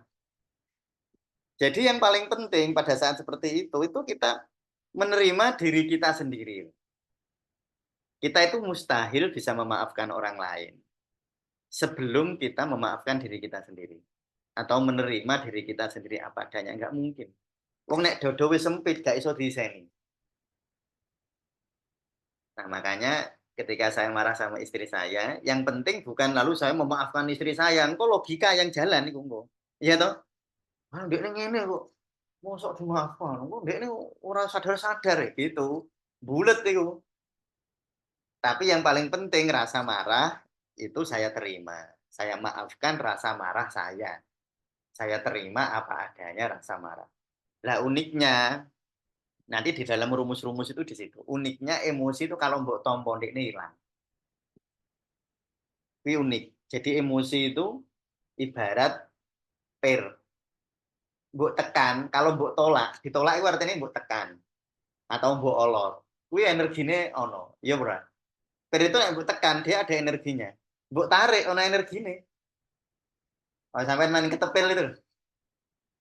Jadi yang paling penting pada saat seperti itu kita menerima diri kita sendiri. Kita itu mustahil bisa memaafkan orang lain sebelum kita memaafkan diri kita sendiri. Atau menerima diri kita sendiri apa adanya, nggak mungkin. Wong nek dodo wis sempit gak iso diseni. Nah, makanya ketika saya marah sama istri saya, yang penting bukan lalu saya memaafkan istri saya, engko logika yang jalan iku engko. Iya toh? Ah, ndekne ngene kok. Mosok dimaafkan. Engko ndekne ora sadar-sadar ya gitu. Bulet iku. Tapi yang paling penting rasa marah itu saya terima. Saya maafkan rasa marah saya. Saya terima apa adanya rasa marah. Lah uniknya nanti di dalam rumus-rumus itu di situ. Uniknya emosi itu kalau mbok tompo ini hilang. Ini unik. Jadi emosi itu ibarat per. Mbok tekan, kalau mbok tolak, ditolak itu artinya mbok tekan atau mbok olor. Kuwi energine ono, iya bro. Per itu yang mbok tekan dia ada energinya. Mbok tarik ono energine. Oh, sampai main ketepil itu.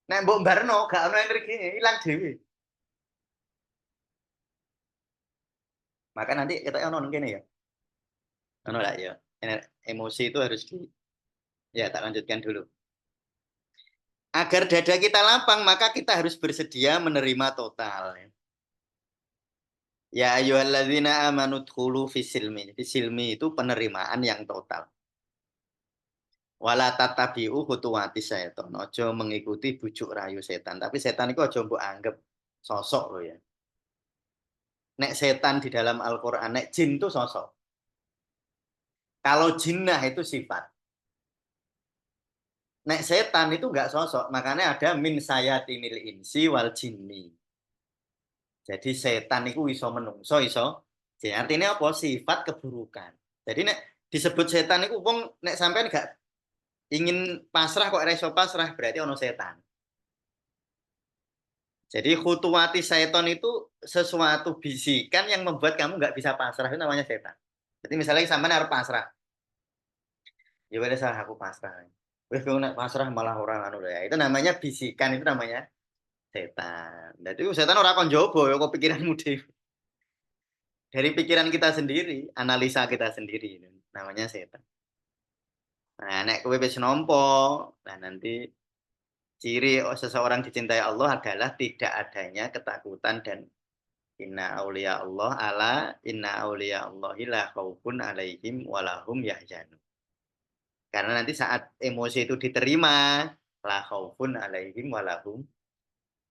Nek mbok barno gak ono energinya, hilang dhewe. Maka nanti kita ono ngene ya. Ono lah ya. Emosi itu harus di ya tak lanjutkan dulu. Agar dada kita lapang, maka kita harus bersedia menerima total. Ya ayyuhalladzina amanu dkhulu fisilmi. Fisilmi itu penerimaan yang total. Wala tatabi'u khutuwati setan. Ojo mengikuti bujuk rayu setan. Tapi setan itu ojo mbok anggap sosok loh ya. Nek setan di dalam Al-Qur'an, nek jin itu sosok. Kalau jinnah itu sifat. Nek setan itu enggak sosok, makanya ada min sayatinil insi wal jinni. Jadi setan itu iso menungso iso. Jadi artinya apa? Sifat keburukan. Jadi nek disebut setan itu wong nek sampean enggak ingin pasrah kok iso pasrah berarti ono setan. Jadi khutuwati setan itu sesuatu bisikan yang membuat kamu nggak bisa pasrah, itu namanya setan. Jadi misalnya sampean harus pasrah. Ya udah salah aku pasrah. Wes kalau nak pasrah malah orang anu ya. Itu namanya bisikan, itu namanya setan. Jadi setan ora kon jowo ya kok pikiranmu dhewe. Dari pikiran kita sendiri, analisa kita sendiri, itu namanya setan. Nah, nek kowe wis nampa, nah nanti ciri seseorang dicintai Allah adalah tidak adanya ketakutan dan inna auliya Allah ala inna auliya Allahi la khaufun alaihim walahum yahzanun. Karena nanti saat emosi itu diterima, la khaufun alaihim walahum.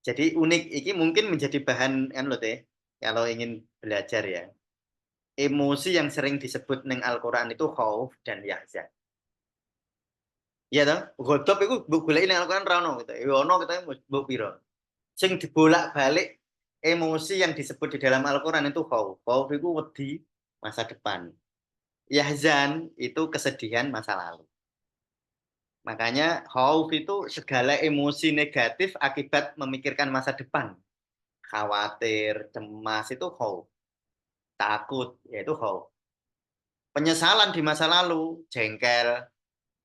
Jadi unik iki mungkin menjadi bahan kan lho teh. kalau ingin belajar ya. Emosi yang sering disebut ning Al-Qur'an itu khauf dan yahzan. Iya toh? Ghadab iku mbok goleki ning Al-Qur'an ra ono gitu. Ya ono kita mbok pira. Sing dibolak-balik emosi yang disebut di dalam Al-Qur'an itu khauf. Khauf itu wedi masa depan. Yahzan itu kesedihan masa lalu. Makanya khauf itu segala emosi negatif akibat memikirkan masa depan. Khawatir, cemas itu khauf. Takut yaitu khauf. Penyesalan di masa lalu, jengkel,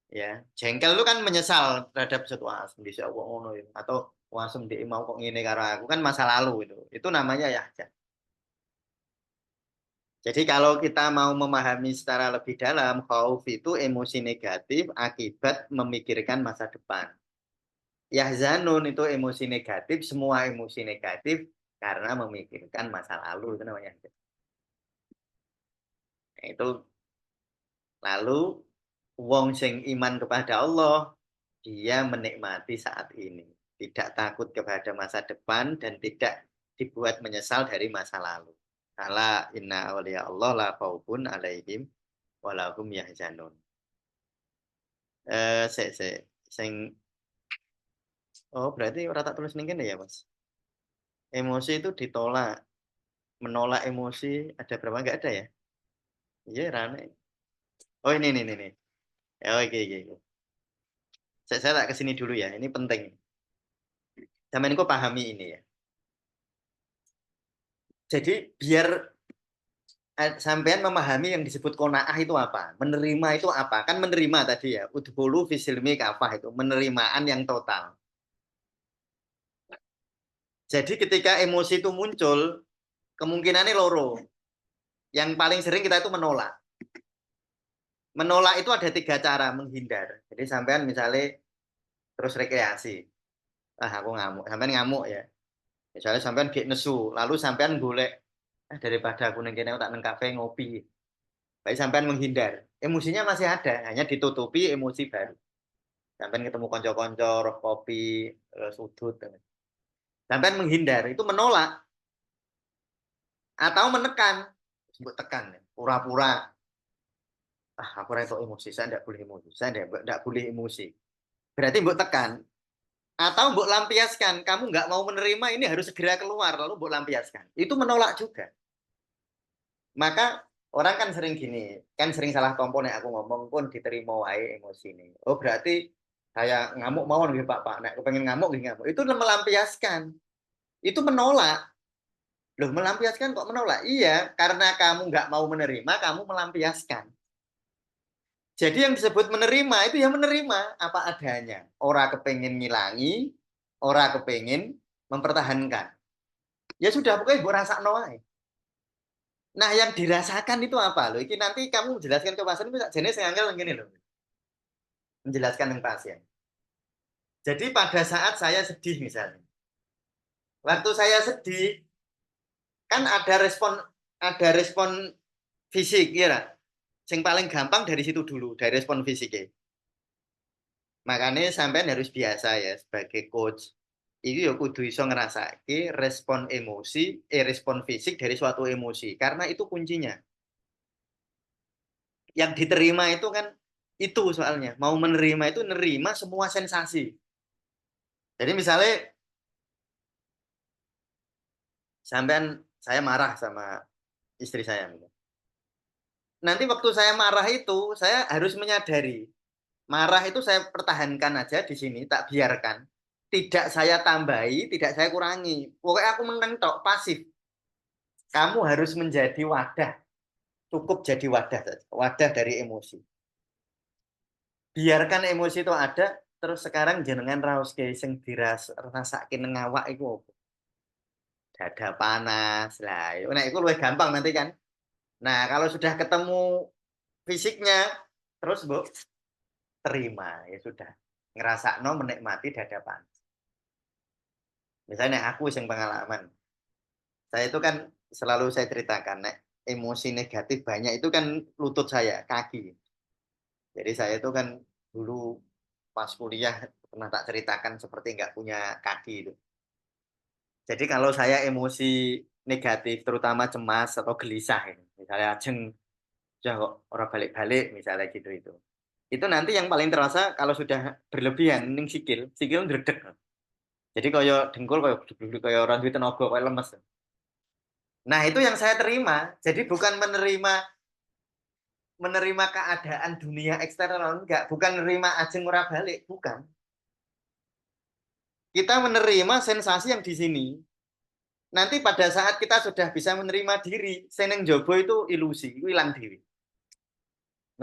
ya. Jengkel itu kan menyesal terhadap sesuatu bisa kok ngono ya. Atau langsung dia mau kok ngene karo aku kan masa lalu itu. Itu namanya yahzan. Jadi kalau kita mau memahami secara lebih dalam, khauf itu emosi negatif akibat memikirkan masa depan. Yahzanun itu emosi negatif, semua emosi negatif karena memikirkan masa lalu itu namanya. Nah, itu lalu wong sing iman kepada Allah, dia menikmati saat ini, tidak takut kepada masa depan dan tidak dibuat menyesal dari masa lalu. Ala inna awliya Allah la khaufun alaihim walahum yahzanun. Sing oh berarti ora tak tulis ning kene ya, Mas. Emosi itu ditolak. Menolak emosi ada berapa? Enggak ada ya? Iya, rame. Oh ini. Oh, oke. Saya tak kesini dulu ya. Ini penting. Zaman kok pahami ini ya. Jadi biar sampean memahami yang disebut qanaah itu apa, menerima itu apa. Kan menerima tadi ya. Udhulu fisilmi kafah itu penerimaan yang total. Jadi ketika emosi itu muncul, kemungkinannya loro. Yang paling sering kita itu menolak. Menolak itu ada 3 cara menghindar. Jadi sampean misalnya terus rekreasi. Ah aku ngamuk, sampean ngamuk ya. Misalnya sampean gek nesu, lalu sampean golek daripada aku neng kene tak neng kafe ngopi. Baik sampean menghindar. Emosinya masih ada, hanya ditutupi emosi baru. Sampean ketemu konco-konco, roh kopi, sudut. Sampean menghindar, itu menolak atau menekan. Sebut tekan, pura-pura. Ah, aku itu emosi, saya tidak boleh emosi. Saya tidak boleh emosi. Berarti mbok tekan. Atau mbok lampiaskan, kamu nggak mau menerima ini harus segera keluar, lalu mbok lampiaskan. Itu menolak juga. Maka orang kan sering gini, kan sering salah tompo nek aku ngomong pun diterima wae emosi ini. Oh berarti saya ngamuk mau nih Pak, nek aku pengen ngamuk nih ngamuk. Itu melampiaskan. Itu menolak. Loh melampiaskan kok menolak? Iya, karena kamu nggak mau menerima, kamu melampiaskan. Jadi yang disebut menerima itu ya menerima apa adanya. Ora kepengen ngilangi, ora kepengen mempertahankan. Ya sudah pokoknya gue rasa wae. Nah, yang dirasakan itu apa loh? Ini nanti kamu menjelaskan ke pasien itu jenis yang angel gini loh. Menjelaskan ke pasien. Jadi pada saat saya sedih misalnya. Waktu saya sedih kan ada respon fisik ya. Yang paling gampang dari situ dulu, dari respon fisiknya. Makanya sampean harus biasa ya sebagai coach. Itu ya kudu iso ngerasake respon fisik dari suatu emosi karena itu kuncinya. Yang diterima itu kan itu soalnya mau menerima itu nerima semua sensasi. Jadi misalnya sampean saya marah sama istri saya. Nanti waktu saya marah itu saya harus menyadari marah itu saya pertahankan aja di sini tak biarkan. Tidak saya tambahi, tidak saya kurangi. Pokoknya aku menang tok pasif. Kamu harus menjadi wadah. Cukup jadi wadah saja. Wadah dari emosi. Biarkan emosi itu ada, terus sekarang jenengan raos ke sing dirasakin ngawak iku opo? Dada panas lah. Nah, itu lebih gampang nanti kan. Nah, kalau sudah ketemu fisiknya, terus Bu terima ya sudah. Ngerasa no menikmati dada panas. Misalnya aku yang pengalaman. Saya itu kan selalu saya ceritakan, nek emosi negatif banyak itu kan lutut saya, kaki. Jadi saya itu kan dulu pas kuliah pernah tak ceritakan seperti nggak punya kaki itu. Jadi kalau saya emosi negatif, terutama cemas atau gelisah ini. Misalnya ajeng ya kok orang balik-balik misalnya gitu itu. Itu nanti yang paling terasa kalau sudah berlebihan ning sikil ndredeg. Jadi kaya dengkul kaya orang duwe tenaga kaya lemes. Nah, itu yang saya terima. Jadi bukan menerima keadaan dunia eksternal enggak, bukan menerima ajeng ora balik, bukan. Kita menerima sensasi yang di sini. Nanti pada saat kita sudah bisa menerima diri, seneng jobo itu ilusi, itu hilang diri.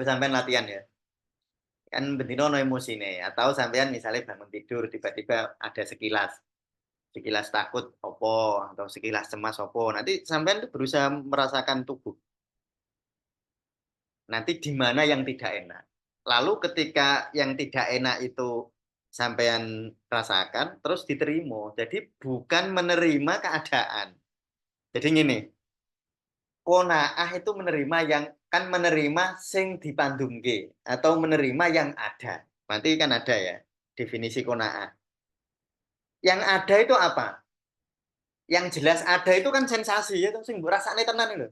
Sampai latihan ya. Kan bendino no emosi nih. Atau sampean misalnya bangun tidur, tiba-tiba ada sekilas takut opo, atau sekilas cemas opo. Nanti sampean tuh berusaha merasakan tubuh. Nanti di mana yang tidak enak. Lalu ketika yang tidak enak itu sampean rasakan, terus diterima. Jadi bukan menerima keadaan. Jadi gini, konaah itu menerima yang kan menerima sing dipandungke atau menerima yang ada. Nanti kan ada ya definisi konaah. Yang ada itu apa? Yang jelas ada itu kan sensasi ya, sing rasane tenan itu.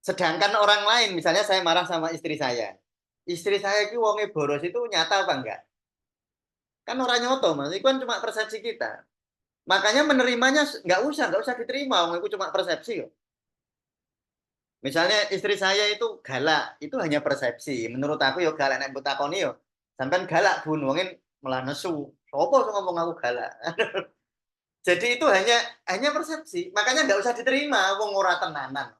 Sedangkan orang lain, misalnya saya marah sama istri saya. Istri saya itu wonge boros itu nyata apa enggak? Kan orang nyoto, Mas. Itu kan cuma persepsi kita. Makanya menerimanya nggak usah diterima, wong itu cuma persepsi kok. Misalnya istri saya itu galak, itu hanya persepsi. Menurut aku yo galak nek mbok takoni yo. Sampean galak bun, wongin malah nesu. Sopo sing ngomong aku galak? Jadi itu hanya persepsi. Makanya nggak usah diterima, wong ora tenanan.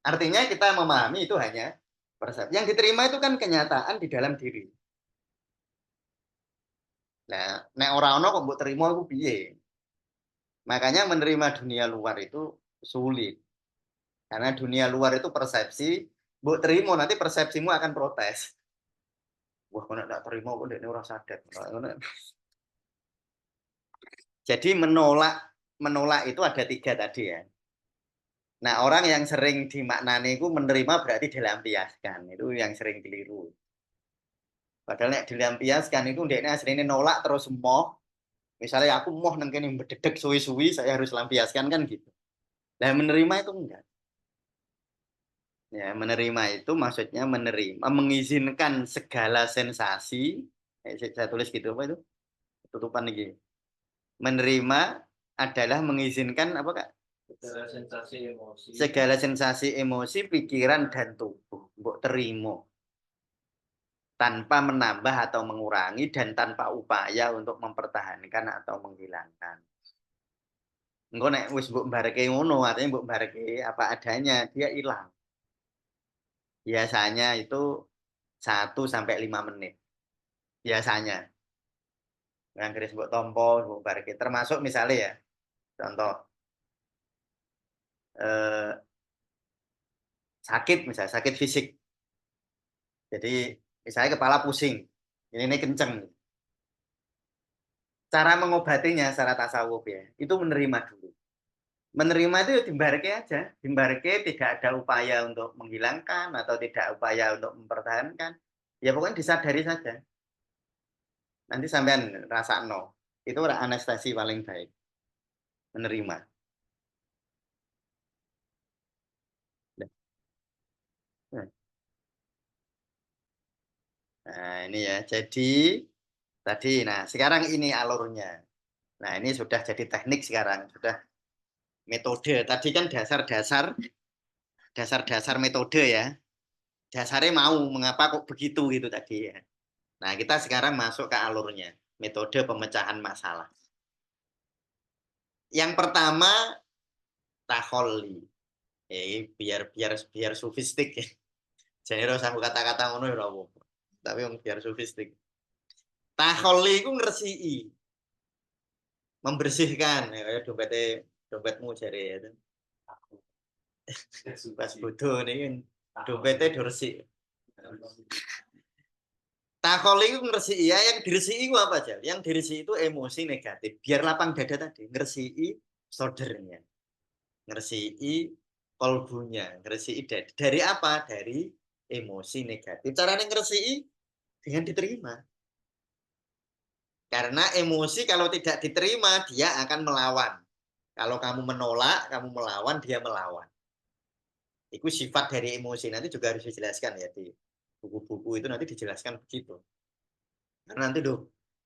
Artinya kita memahami itu hanya persepsi. Yang diterima itu kan kenyataan di dalam diri. Nah, nek ora ono kok mbok terima aku piye? Makanya menerima dunia luar itu sulit. Karena dunia luar itu persepsi, mbok terima nanti persepsimu akan protes. Wah, kok nek terima kok ndekne ora sadar. Jadi menolak itu ada 3 tadi ya. Nah, orang yang sering dimaknani itu menerima berarti dilampiaskan. Itu yang sering keliru. Padahal nek dilampiaskan itu ndekne asline nolak terus moh. Misalnya aku moh nang kene bededeg suwi-suwi saya harus lampiaskan kan gitu. Nah, menerima itu enggak. Ya, menerima itu maksudnya menerima, mengizinkan segala sensasi. Saya tulis gitu apa itu? Tutupan lagi. Menerima adalah mengizinkan apa Kak? Segala sensasi emosi. Segala sensasi emosi, pikiran dan tubuh. Mbok terima. Tanpa menambah atau mengurangi dan tanpa upaya untuk mempertahankan atau menghilangkan. Engko nek wis mbok mbareke ngono, artinya mbok mbareke apa adanya, dia hilang. Biasanya itu 1 sampai 5 menit. Biasanya. Yang keris mbok tompo, mbok bareke. Termasuk misalnya ya, contoh sakit misalnya, sakit fisik. Jadi misalnya kepala pusing, ini kenceng. Cara mengobatinya secara tasawuf ya, itu menerima dulu. Menerima itu dimbareke aja, dimbareke tidak ada upaya untuk menghilangkan atau tidak upaya untuk mempertahankan. Ya pokoknya disadari saja. Nanti sampean rasa no. Itu anestesi paling baik. Menerima. Nah, ini ya. Jadi tadi, nah sekarang ini alurnya. Nah, ini sudah jadi teknik sekarang, sudah metode. Tadi kan dasar metode ya. Dasarnya mau mengapa kok begitu gitu tadi ya. Nah, kita sekarang masuk ke alurnya, metode pemecahan masalah. Yang pertama takholi. Biar sofistik ya. Jadi harus aku kata-kata ngono ya tapi biar sofistik. Takholi itu ngresiki. Membersihkan ya kayak dompetmu jare ya. Pas bodoh nih kan dompetnya diresik. Takholi itu ngresiki ya, yang diresiki itu apa aja? Yang diresiki itu emosi negatif. Biar lapang dada tadi, ngresiki soldernya. Ngresiki kolbunya, ngresiki dari apa? Dari emosi negatif. Caranya ngresiki dengan diterima. Karena emosi kalau tidak diterima dia akan melawan. Kalau kamu menolak, kamu melawan, dia melawan. Itu sifat dari emosi. Nanti juga harus dijelaskan ya di buku-buku itu nanti dijelaskan begitu. Karena nanti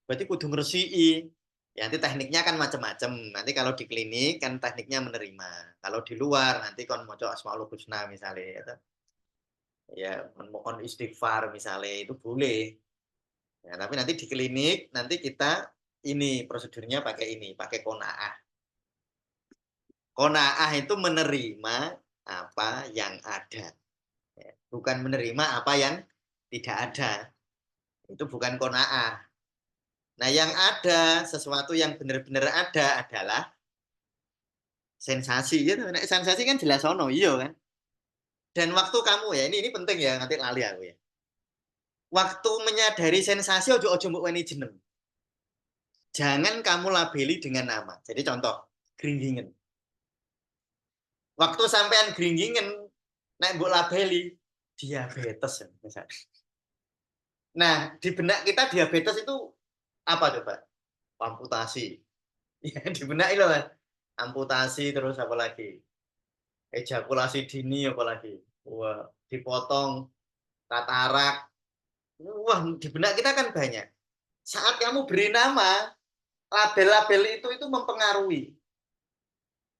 berarti kudu ngresiki. Ya, nanti tekniknya kan macam-macam. Nanti kalau di klinik kan tekniknya menerima. Kalau di luar nanti kon maca Asmaul Husna misalnya ya memohon istighfar misalnya itu boleh. Ya, tapi nanti di klinik nanti kita ini prosedurnya pakai qanaah. Qanaah itu menerima apa yang ada. Ya, bukan menerima apa yang tidak ada. Itu bukan qanaah. Nah, yang ada, sesuatu yang benar-benar ada adalah sensasi gitu. Nah, sensasi kan jelas ono, iya kan? Dan waktu kamu ya, ini penting ya, nanti lali aku ya. Waktu menyadari sensasi ojo mbok weni jeneng. Jangan kamu labeli dengan nama. Jadi contoh, gringgingen. Waktu sampean gringgingen, nek mbok labeli diabetes misalnya. Nah, di benak kita diabetes itu apa coba? Amputasi. Ya, di benak itu kan. Amputasi terus apa lagi? Ejakulasi dini apa lagi? Wah, dipotong, katarak. Wah, di benak kita kan banyak. Saat kamu beri nama, label-label itu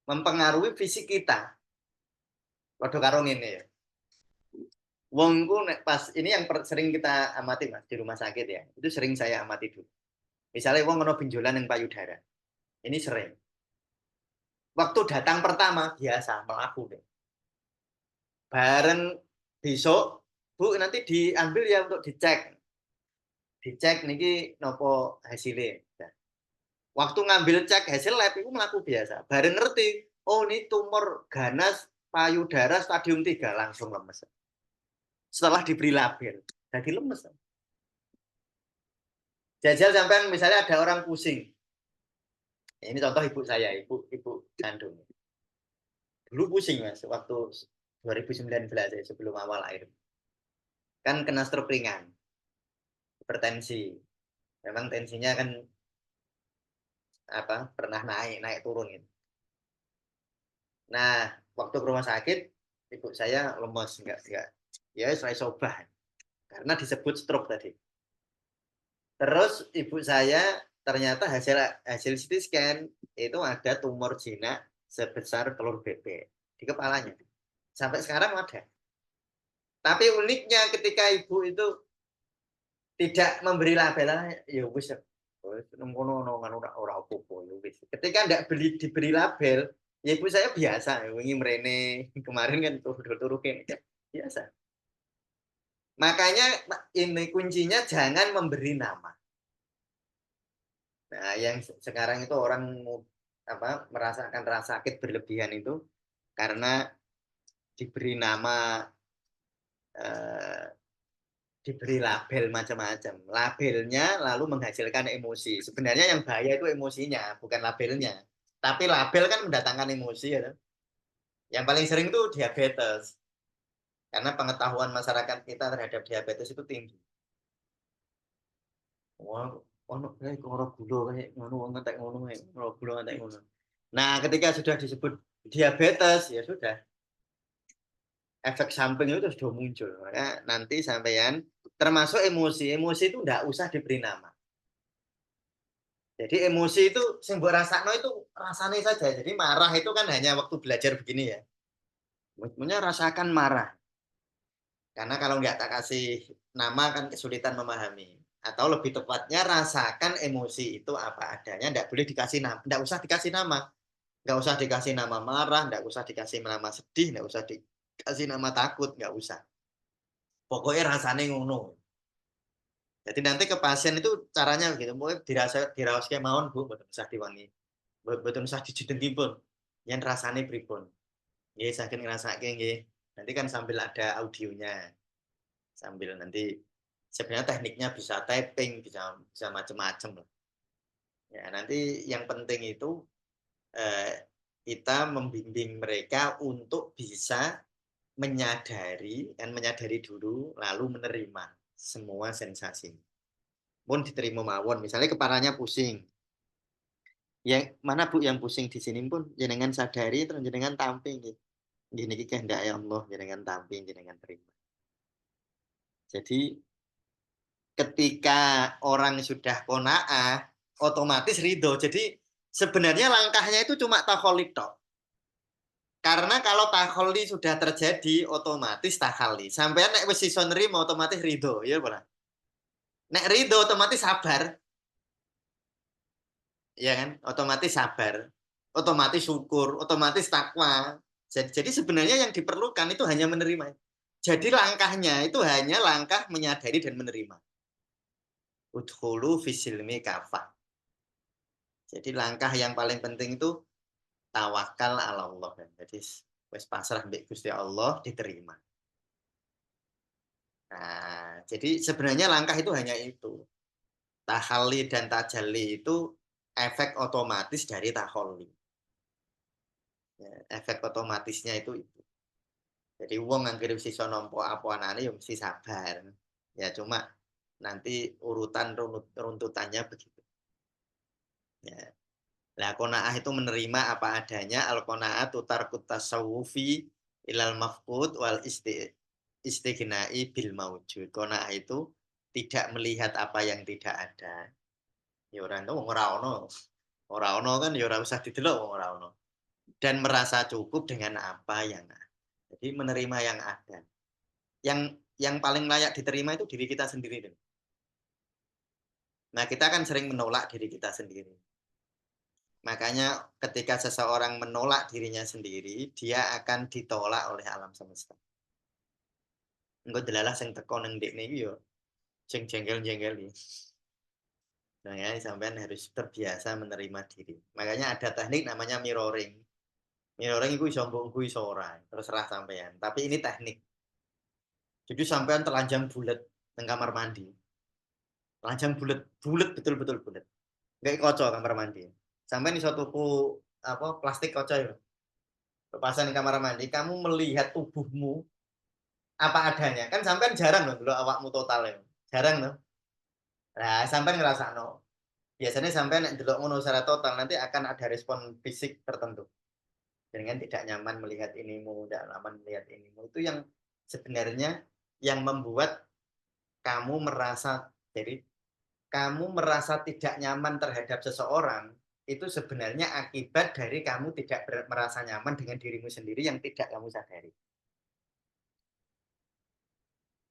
mempengaruhi fisik kita. Waduh karo ngene ya. Wong ku nek pas ini yang sering kita amati Mas di rumah sakit ya. Itu sering saya amati dulu. Misalnya wong ono benjolan yang payudara. Ini sering. Waktu datang pertama biasa melaku deh. Bareng besok Bu nanti diambil ya untuk dicek. Dicek niki nopo hasilnya. Nah, waktu ngambil cek hasil lab itu melaku biasa. Bareng ngerti, oh ini tumor ganas payudara stadium 3 langsung lemes. Setelah diberi label, jadi lemes. Jajal sampai misalnya ada orang pusing. Ini contoh ibu saya, ibu kandung. Dulu pusing Mas, waktu 2019 ya, sebelum awal lahir. Kan kena stroke ringan, hipertensi. Memang tensinya kan apa pernah naik turun gitu. Nah, waktu ke rumah sakit, ibu saya lemes, enggak. Ya, saya coba. Karena disebut stroke tadi. Terus ibu saya ternyata hasil CT scan itu ada tumor jinak sebesar telur bebek di kepalanya. Sampai sekarang ada. Tapi uniknya ketika ibu itu tidak memberi label, ya wis ngono ora apa-apa ya wis. Ketika tidak diberi label, ya ibu saya biasa, wingi mrene kemarin kan turu-turu biasa. Makanya ini kuncinya jangan memberi nama. Nah, yang sekarang itu orang merasakan rasa sakit berlebihan itu karena diberi nama diberi label macam-macam. Labelnya lalu menghasilkan emosi. Sebenarnya yang bahaya itu emosinya, bukan labelnya. Tapi label kan mendatangkan emosi ya. Yang paling sering itu diabetes. Karena pengetahuan masyarakat kita terhadap diabetes itu tinggi. Wah, ono kayak ora gula kayak ngono ngentek ngono kayak ora gula ngentek ngono. Nah, ketika sudah disebut diabetes ya sudah. Efek samping itu sudah muncul. Maka nanti sampean termasuk emosi. Emosi itu enggak usah diberi nama. Jadi emosi itu sing mbok rasakno itu rasane saja. Jadi marah itu kan hanya waktu belajar begini ya. Sebenarnya rasakan marah. Karena kalau nggak tak kasih nama kan kesulitan memahami. Atau lebih tepatnya rasakan emosi itu apa adanya, nggak boleh dikasih nama, nggak usah dikasih nama, nggak usah dikasih nama marah, nggak usah dikasih nama sedih, nggak usah dikasih nama takut, nggak usah. Pokoknya rasanya ngono. Jadi nanti ke pasien itu caranya begitu, mungkin diraos kayak mawon Bu, betul usah diwangi, betul usah dijudengi pun, yang rasanya pripun. Nggih, saking ngrasake nggih. Nanti kan sambil ada audionya. Sambil nanti sebenarnya tekniknya bisa typing, bisa macam-macam lah. Ya, nanti yang penting itu kita membimbing mereka untuk bisa menyadari dulu lalu menerima semua sensasi. Pun diterima mawon, misalnya kepalanya pusing. Yang mana Bu yang pusing di sini pun jenengan sadari terus jenengan tampi nggih. Nggih niki kehendak Allah jenengan tampi jenengan terima. Jadi ketika orang sudah qanaah otomatis ridho. Jadi sebenarnya langkahnya itu cuma takholid tok. Karena kalau takholli sudah terjadi otomatis takhalli. Sampean nek wis iso nerima otomatis ridho, ya ora? Nek ridho otomatis sabar. Ya kan? Otomatis sabar. Otomatis syukur, otomatis takwa. Jadi sebenarnya yang diperlukan itu hanya menerima. Jadi langkahnya itu hanya langkah menyadari dan menerima. Udkhulu fisilmi kafah. Jadi langkah yang paling penting itu tawakal ala Allah. Jadi wis pasrah mbek Gusti Allah diterima. Nah, jadi sebenarnya langkah itu hanya itu. Tahalli dan tajalli itu efek otomatis dari taholli. Ya, efek otomatisnya itu. Jadi wong anggere wis iso nampa apa-anane ya mesti sabar. Ya cuma nanti urutan runtutannya begitu. Ya. Lah qanaah itu menerima apa adanya, al qanaah tarkut tasawufi ilal mafqud wal istighnai bil maujud. Qanaah itu tidak melihat apa yang tidak ada. Ya ora ono. Ora ono kan ya ora usah didelok wong ora ono. Dan merasa cukup dengan apa yang ada. Jadi menerima yang ada. Yang paling layak diterima itu diri kita sendiri. Nah, kita kan sering menolak diri kita sendiri. Makanya ketika seseorang menolak dirinya sendiri, dia akan ditolak oleh alam semesta. Engko delalah sing teko ning ndekne iki yo sing jengkel-jengkel iki. Makanya sampean harus terbiasa menerima diri. Makanya ada teknik namanya mirroring. Mirroring itu iso mbok iso ora, terserah sampean. Tapi ini teknik. Jadi sampean telanjang bulat nang kamar mandi. Telanjang bulat betul-betul bulat. Enggak kaca kamar mandi. Sampean iso tuku apa plastik kaca ya. Pasang di kamar mandi, kamu melihat tubuhmu apa adanya. Kan sampean jarang loh dulu awakmu total ya. Jarang loh. Nah, sampean ngerasakno. Biasanya sampean nek delok ngono secara total nanti akan ada respon fisik tertentu. Dengan tidak nyaman melihat inimu, tidak nyaman melihat inimu. Itu yang sebenarnya yang membuat kamu merasa jadi kamu merasa tidak nyaman terhadap seseorang itu sebenarnya akibat dari kamu tidak merasa nyaman dengan dirimu sendiri yang tidak kamu sadari.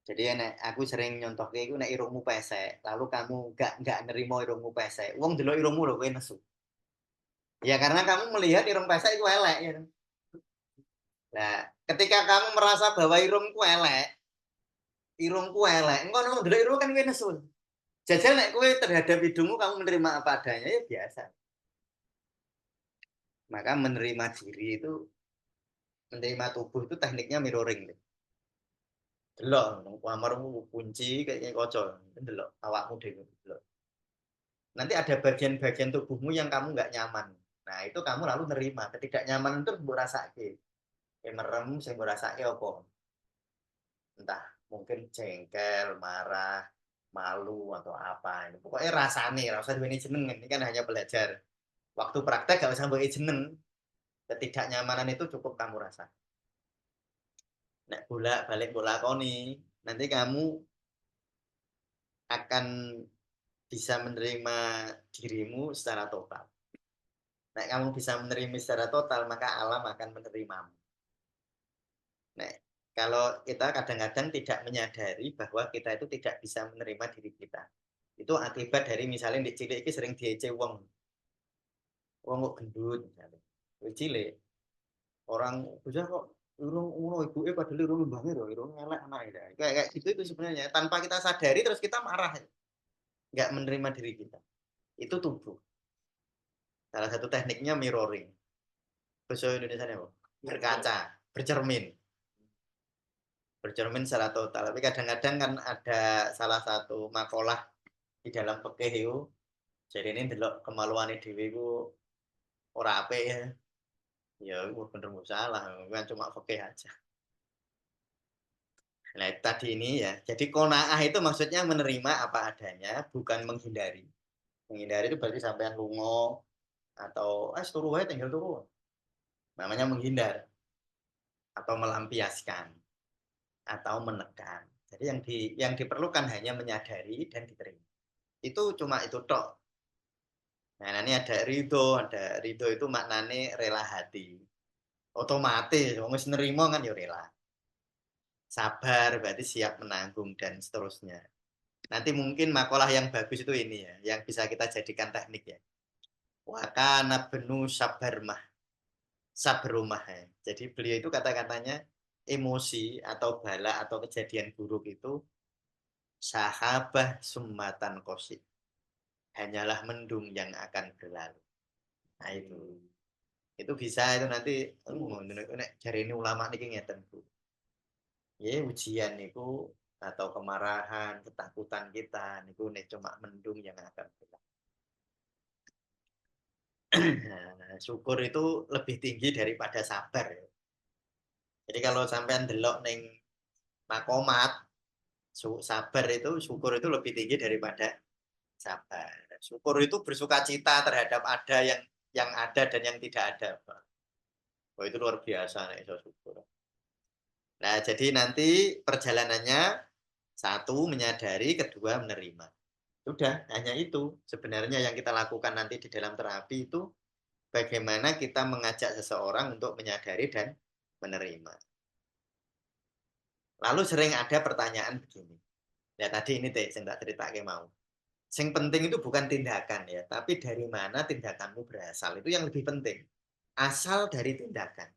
Jadi aku sering nyontohke iku nek irungmu pesek, lalu kamu enggak nerima irungmu pesek. Wong delok irungmu lho kowe nesu. Ya karena kamu melihat irung pesek itu elek ya. Nah, ketika kamu merasa bahwa irungku elek, engko nang delok irung kan kowe nesu. Jajal nek kowe terhadap hidungmu kamu menerima apa adanya ya biasa. Maka menerima diri itu menerima tubuh itu tekniknya mirroring. Delok nang kamarmu kunci kayak kaca, delok awakmu dhewe delok. Nanti ada bagian-bagian tubuhmu yang kamu nggak nyaman. Nah, itu kamu lalu nerima. Ketidaknyamanan itu mbok rasake. Merem sing mbok rasake apa? Entah mungkin jengkel, marah, malu atau apa. Ini pokoknya rasane, rasa duweni jeneng. Ini kan hanya belajar. Waktu praktek gak usah mbok jeneng. Ketidaknyamanan itu cukup kamu rasa. Nek bolak-balik bolakoni, nanti kamu akan bisa menerima dirimu secara total. Nek kamu bisa menerima secara total, maka alam akan menerimamu. Nek kalau kita kadang-kadang tidak menyadari bahwa kita itu tidak bisa menerima diri kita. Itu akibat dari misalnya di cilik ini sering diece wong. Wong kok gendut misalnya. Di cilik. Orang bisa kok irung ibuke padahal irung mbahnya lho, irung elek anake. Kayak gitu itu sebenarnya. Tanpa kita sadari terus kita marah. Enggak menerima diri kita. Itu tubuh. Salah satu tekniknya mirroring. Bahasa Indonesia apa? Berkaca, bercermin. Bercermin secara total. Tapi kadang-kadang kan ada salah satu makalah di dalam fikih itu. Jadi ini delok kemaluane dhewe iku ora apik ya. Ya bener salah, bukan cuma fikih aja. Nah, tadi ini ya. Jadi qanaah itu maksudnya menerima apa adanya, bukan menghindari. Menghindari itu berarti sampean lunga, atau turu wae tinggal turu. Namanya menghindar atau melampiaskan atau menekan. Jadi yang diperlukan hanya menyadari dan diterima. Itu cuma itu tok. Nah, ini ada ridho itu maknanya rela hati. Otomatis wong wis nerima kan ya rela. Sabar berarti siap menanggung dan seterusnya. Nanti mungkin makalah yang bagus itu ini ya, yang bisa kita jadikan teknik ya. Wa kana benu sabarmah. Sabrumah ya. Jadi beliau itu kata-katanya emosi atau bala atau kejadian buruk itu sahabah summatan qasih. Hanyalah mendung yang akan berlalu. Nah itu bisa itu nanti cari ini ulama niki ngeten Bu. Ya ujian niku atau kemarahan, ketakutan kita niku nek cuma mendung yang akan berlalu. Nah, syukur itu lebih tinggi daripada sabar. Jadi kalau sampean delok ning makomat sabar itu syukur itu lebih tinggi daripada sabar. Syukur itu bersuka cita terhadap ada yang ada dan yang tidak ada. Oh itu luar biasa nih syukur. Nah jadi nanti perjalanannya satu menyadari, kedua menerima. Sudah hanya itu sebenarnya yang kita lakukan nanti di dalam terapi itu bagaimana kita mengajak seseorang untuk menyadari dan menerima. Lalu sering ada pertanyaan begini. Ya tadi ini teh saya tak cerita mau. Yang penting itu bukan tindakan ya, tapi dari mana tindakanmu berasal itu yang lebih penting. Asal dari tindakan.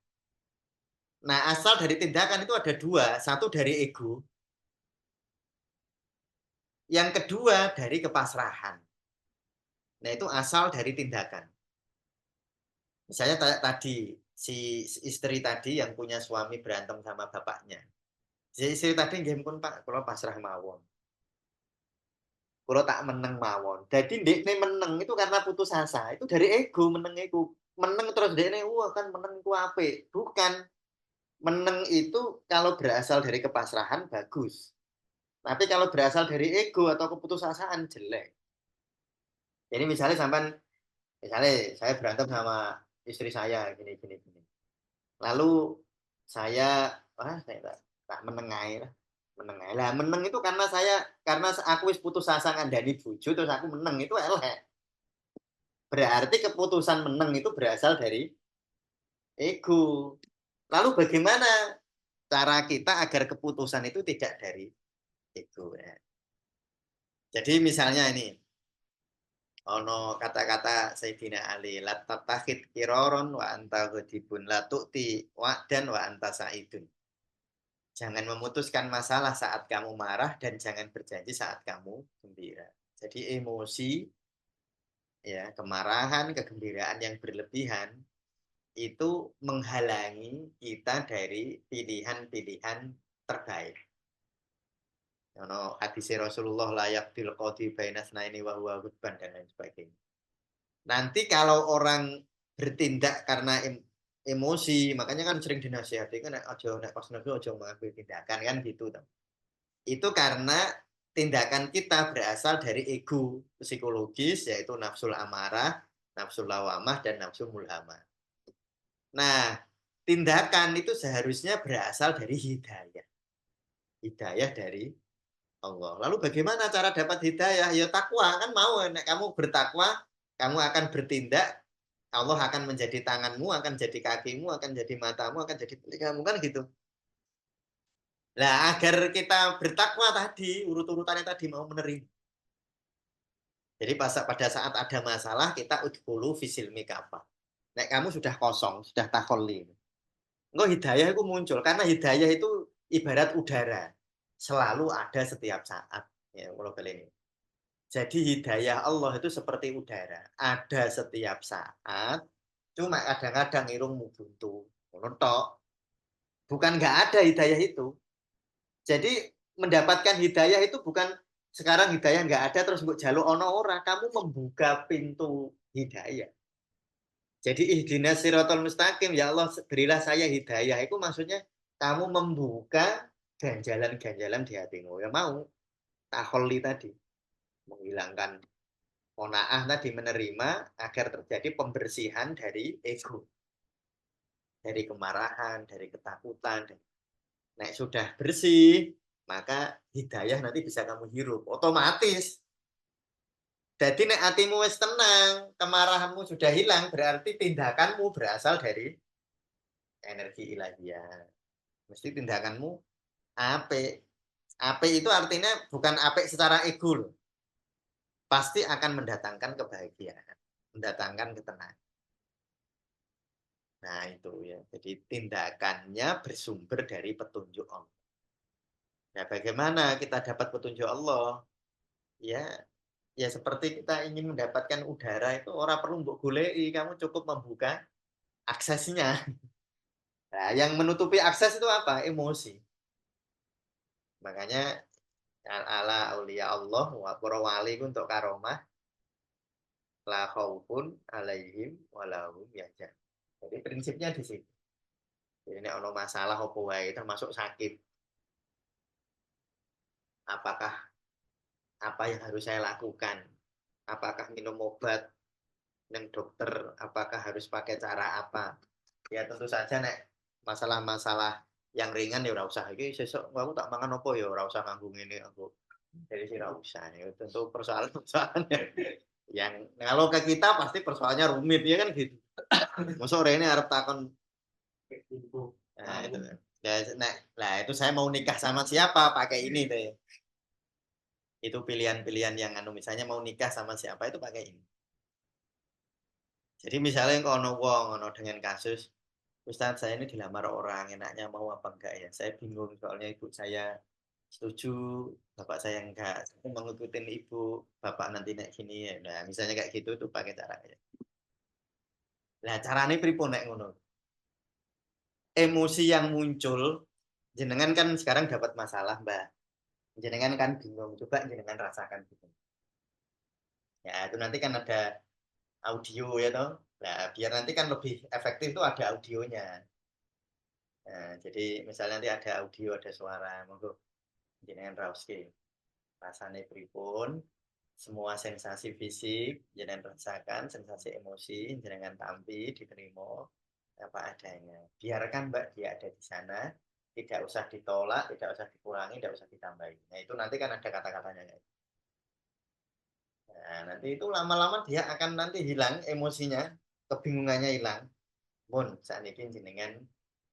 Nah asal dari tindakan itu ada dua, satu dari ego, yang kedua dari kepasrahan. Nah itu asal dari tindakan. Misalnya tadi si istri tadi yang punya suami berantem sama bapaknya. Si istri tadi nggih pun Pak, kalau pasrah mawon. Kalau tak meneng mawon. Jadi ndekne meneng itu karena putus asa. Itu dari ego, meneng ego. Meneng terus ndekne wah kan meneng ku apik. Bukan. Meneng itu kalau berasal dari kepasrahan bagus. Tapi kalau berasal dari ego atau keputusasaan jelek. Jadi misalnya saya berantem sama istri saya gini. Lalu saya tak menengai lah. Menengai lah. Meneng itu karena aku wis putus asa ngandani bojo terus aku meneng itu elek. Berarti keputusan meneng itu berasal dari ego. Lalu bagaimana cara kita agar keputusan itu tidak dari ego ya. Jadi misalnya ini ono kata-kata Sayyidina Ali la tattakhid kiroron wa anta ghadibun la tu'ti wa'dan wa anta sa'idun. Jangan memutuskan masalah saat kamu marah dan jangan berjanji saat kamu gembira. Jadi emosi ya, kemarahan, kegembiraan yang berlebihan itu menghalangi kita dari pilihan-pilihan terbaik. Hadis Rasulullah layak bil qadi bainas naini wa huwa ghadban dan lain sebagainya. Nanti kalau orang bertindak karena emosi, makanya kan sering dinasihati kan aja nek pas nafsu aja mengambil tindakan kan gitu. Itu karena tindakan kita berasal dari ego psikologis yaitu nafsul amarah, nafsul lawamah dan nafsul mulhamah. Nah, tindakan itu seharusnya berasal dari hidayah. Hidayah dari Allah. Lalu bagaimana cara dapat hidayah? Ya takwa kan mau nek kamu bertakwa, kamu akan bertindak, Allah akan menjadi tanganmu, akan jadi kakimu, akan jadi matamu, akan jadi telingamu kan gitu. Nah, agar kita bertakwa tadi, urut-urutannya tadi mau menerima. Jadi pada saat ada masalah, kita udhulu fisilmi kapa. Nek kamu sudah kosong, sudah takholi. Enggak hidayah itu muncul. Karena hidayah itu ibarat udara. Selalu ada setiap saat. Ya, kalau ini. Jadi hidayah Allah itu seperti udara. Ada setiap saat. Cuma kadang-kadang irungmu buntu. Menutok. Bukan nggak ada hidayah itu. Jadi mendapatkan hidayah itu bukan sekarang hidayah nggak ada terus mbok jaluk ono ora, kamu membuka pintu hidayah. Jadi ihdinas siratal mustaqim, ya Allah berilah saya hidayah. Itu maksudnya kamu membuka ganjalan-ganjalan di hatimu. Ya mau taholli tadi menghilangkan Qanaah tadi menerima agar terjadi pembersihan dari ego, dari kemarahan, dari ketakutan. Nek sudah bersih, maka hidayah nanti bisa kamu hirup otomatis. Jadi nek hatimu wis tenang, kemarahanmu sudah hilang, berarti tindakanmu berasal dari energi ilahiyah. Mesti tindakanmu apik. Apik itu artinya bukan apik secara ego loh. Pasti akan mendatangkan kebahagiaan, mendatangkan ketenangan. Nah, itu ya. Jadi tindakannya bersumber dari petunjuk Allah. Nah, bagaimana kita dapat petunjuk Allah? Ya, ya seperti kita ingin mendapatkan udara itu orang perlu mbok goleki, kamu cukup membuka aksesnya. Nah, yang menutupi akses itu apa? Emosi. Makanya ala aulia Allah wa para wali untuk karomah la khaufun alaihim walahum yahzanun. Jadi prinsipnya di situ. Jadi ini ono masalah apa wae termasuk sakit. Apakah apa yang harus saya lakukan? Apakah minum obat dengan dokter? Apakah harus pakai cara apa? Ya tentu saja nek masalah-masalah yang ringan ya ora usah iki sesuk aku tak mangan apa ya ora usah nganggo ngene aku. Jadi sih ora usah. Ya, tentu persoalan-persoalan yang kalau ke kita pasti persoalannya rumit ya kan gitu. Masa ini harap takon nah, itu. Nah, itu saya mau nikah sama siapa pakai ini deh. Itu pilihan-pilihan yang misalnya mau nikah sama siapa itu pakai ini. Jadi misalnya kalau ono dengan kasus Ustadz saya ini dilamar orang enaknya mau apa enggak ya saya bingung soalnya ibu saya setuju bapak saya enggak saya mau ngikutin ibu bapak nanti naik sini ya nah misalnya kayak gitu tuh pakai cara ya nah caranya pripun nek ngono emosi yang muncul jenengan kan sekarang dapat masalah mbak jenengan kan bingung coba jenengan rasakan gitu ya itu nanti kan ada audio ya toh nah biar nanti kan lebih efektif tuh ada audionya nah, jadi misalnya nanti ada audio ada suara monggo jenengan raoske rasane pripun semua sensasi fisik jenengan rasakan sensasi emosi jenengan tampi diterima apa adanya biarkan mbak dia ada di sana tidak usah ditolak tidak usah dikurangi tidak usah ditambahi nah itu nanti kan ada kata-katanya nah nanti itu lama-lama dia akan nanti hilang emosinya kebingungannya hilang pun saat ini jenengan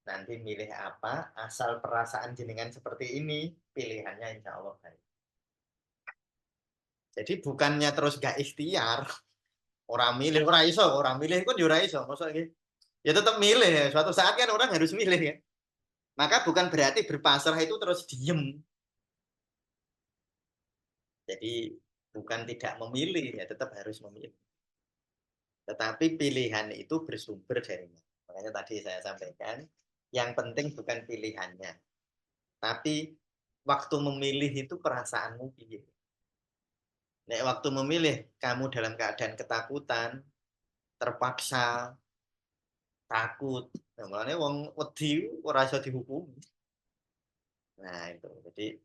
nanti milih apa asal perasaan jenengan seperti ini pilihannya insya Allah baik jadi bukannya terus gak ikhtiar orang milih orang milih pun ora iso maksudnya ya tetap milih ya suatu saat kan orang harus milih ya maka bukan berarti berpasrah itu terus diem jadi bukan tidak memilih ya tetap harus memilih tetapi pilihan itu bersumber dari makanya tadi saya sampaikan yang penting bukan pilihannya tapi waktu memilih itu perasaanmu pilih nek waktu memilih kamu dalam keadaan ketakutan terpaksa takut nah, makanya wong wedi ora iso dihukum nah itu jadi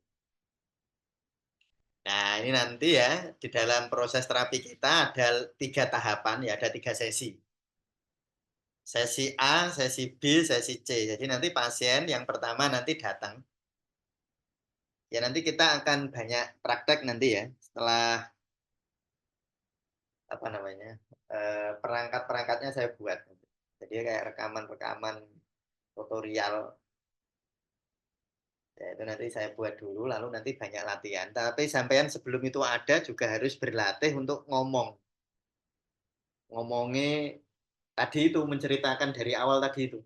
nah ini nanti ya di dalam proses terapi kita ada 3 tahapan ya ada 3 sesi sesi A sesi B sesi C jadi nanti pasien yang pertama nanti datang ya nanti kita akan banyak praktek nanti ya setelah apa namanya perangkat-perangkatnya saya buat jadi kayak rekaman-rekaman tutorial ya itu nanti saya buat dulu lalu nanti banyak latihan tapi sampean sebelum itu ada juga harus berlatih untuk ngomongnya tadi itu menceritakan dari awal tadi itu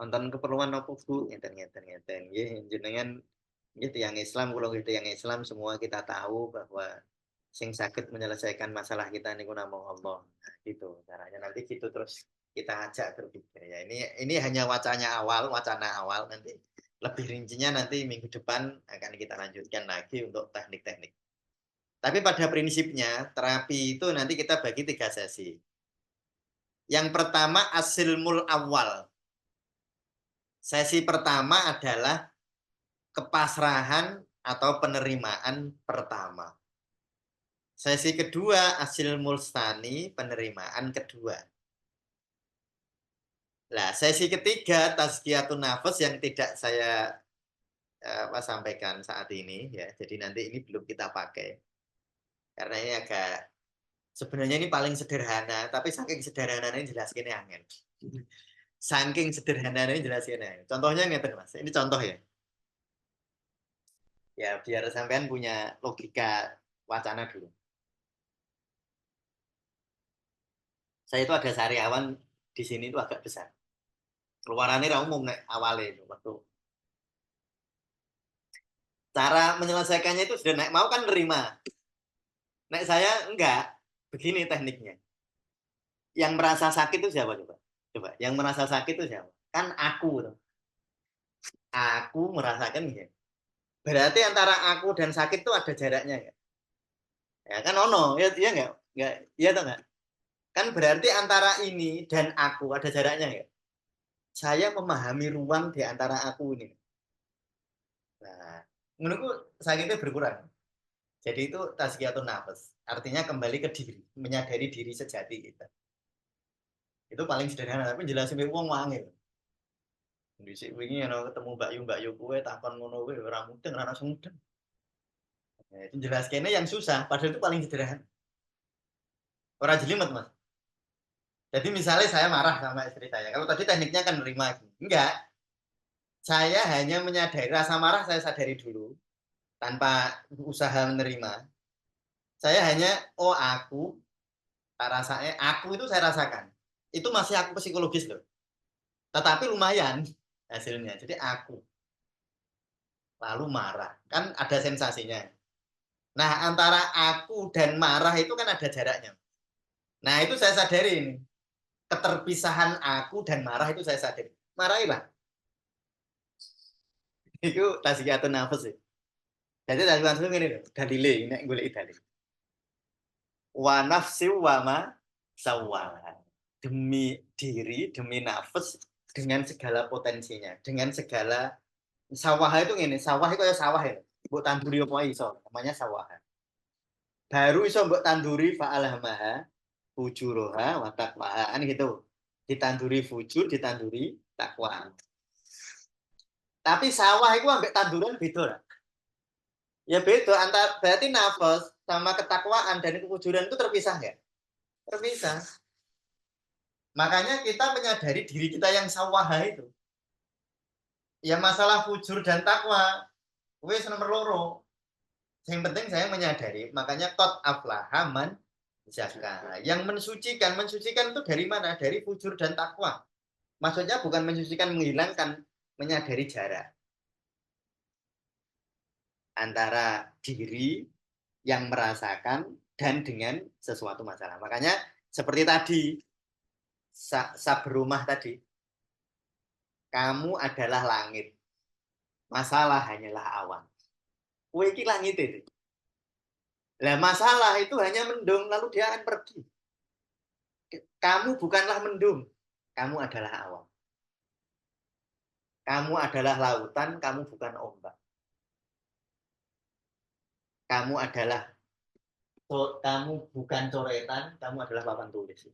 nonton keperluan apa bu ngeten ngeten ngeten ya jenengan gitu yang Islam kalau gitu yang Islam semua kita tahu bahwa sing sakit menyelesaikan masalah kita niku namung Allah nah, gitu caranya nanti gitu terus kita ajak berpikir ya ini hanya wacana awal nanti lebih rincinya nanti minggu depan akan kita lanjutkan lagi untuk teknik-teknik tapi pada prinsipnya terapi itu nanti kita bagi 3 sesi yang pertama asilmul awal sesi pertama adalah kepasrahan atau penerimaan pertama Sesi kedua hasil mulstani penerimaan kedua. Nah, sesi ketiga tazkiyatun nafas yang tidak saya sampaikan saat ini ya. Jadi nanti ini belum kita pakai karena ini agak sebenarnya ini paling sederhana, tapi saking sederhananya ini jelas gini angin. Saking sederhananya ini jelas gini. Contohnya ngeten Mas. Ini contoh ya. Ya biar sampean punya logika wacana dulu. Saya itu ada sariawan di sini itu agak besar. Keluarannya umum nek awalnya itu waktu cara menyelesaikannya itu sudah naik mau kan nerima. Nek saya enggak. Begini tekniknya. Yang merasa sakit itu siapa coba? Coba, yang merasa sakit itu siapa? Kan aku tuh. Aku merasakan ya. Berarti antara aku dan sakit itu ada jaraknya ya. Ya kan ono, ya iya enggak? Enggak, iya atau enggak? Kan berarti antara ini dan aku ada jaraknya ya. Saya memahami ruang di antara aku ini. Nah, menurutku sakitnya berkurang. Jadi itu tazkiyatun nafas. Artinya kembali ke diri, menyadari diri sejati kita. Itu paling sederhana, tapi jelasin ke wong wangil. Dhisik wingi ana ketemu Mbak Yu kowe takon ngono kowe ora mudeng, ora langsung mudeng. Nah, itu jelas kene yang susah, padahal itu paling sederhana. Ora jelimet, Mas. Jadi misalnya saya marah sama istri saya. Kalau tadi tekniknya kan nerima. Enggak. Saya hanya menyadari rasa marah saya sadari dulu tanpa usaha menerima. Saya hanya oh aku rasanya aku itu saya rasakan. Itu masih aku psikologis loh. Tetapi lumayan hasilnya. Jadi aku lalu marah. Kan ada sensasinya. Nah, antara aku dan marah itu kan ada jaraknya. Nah, itu saya sadari ini. Keterpisahan aku dan marah itu saya sadari. Marahilah. Itu tazkiyatun nafas sih. Jadi tadi langsung ini loh. Dalile, ini gue dalil. Wa nafsi wa ma sawwaha. Demi diri, demi nafas dengan segala potensinya, dengan segala sawah itu ini, sawah itu kayak sawah ya. Mbok tanduri apa iso, namanya sawah. Baru iso mbok tanduri fa'alhamaha fujuroha wa taqwaha. Kan gitu. Ditanduri fujur, ditanduri takwa. Tapi sawah itu ambek tanduran beda lah. Ya beda antara berarti nafas sama ketakwaan dan kefujuran itu terpisah ya? Terpisah. Makanya kita menyadari diri kita yang sawah itu. Ya masalah fujur dan takwa, wes nomor loro. Yang penting saya menyadari, makanya kot aflaha man zakka. Yang mensucikan, mensucikan itu dari mana? Dari fujur dan takwa. Maksudnya bukan mensucikan menghilangkan, menyadari jarak antara diri yang merasakan dan dengan sesuatu masalah. Makanya seperti tadi, sabrumah tadi, kamu adalah langit, masalah hanyalah awan. Kowe iki langit itu. Lah masalah itu hanya mendung lalu dia akan pergi. Kamu bukanlah mendung, kamu adalah awan. Kamu adalah lautan, kamu bukan ombak. Kamu adalah kamu bukan coretan, kamu adalah papan tulis.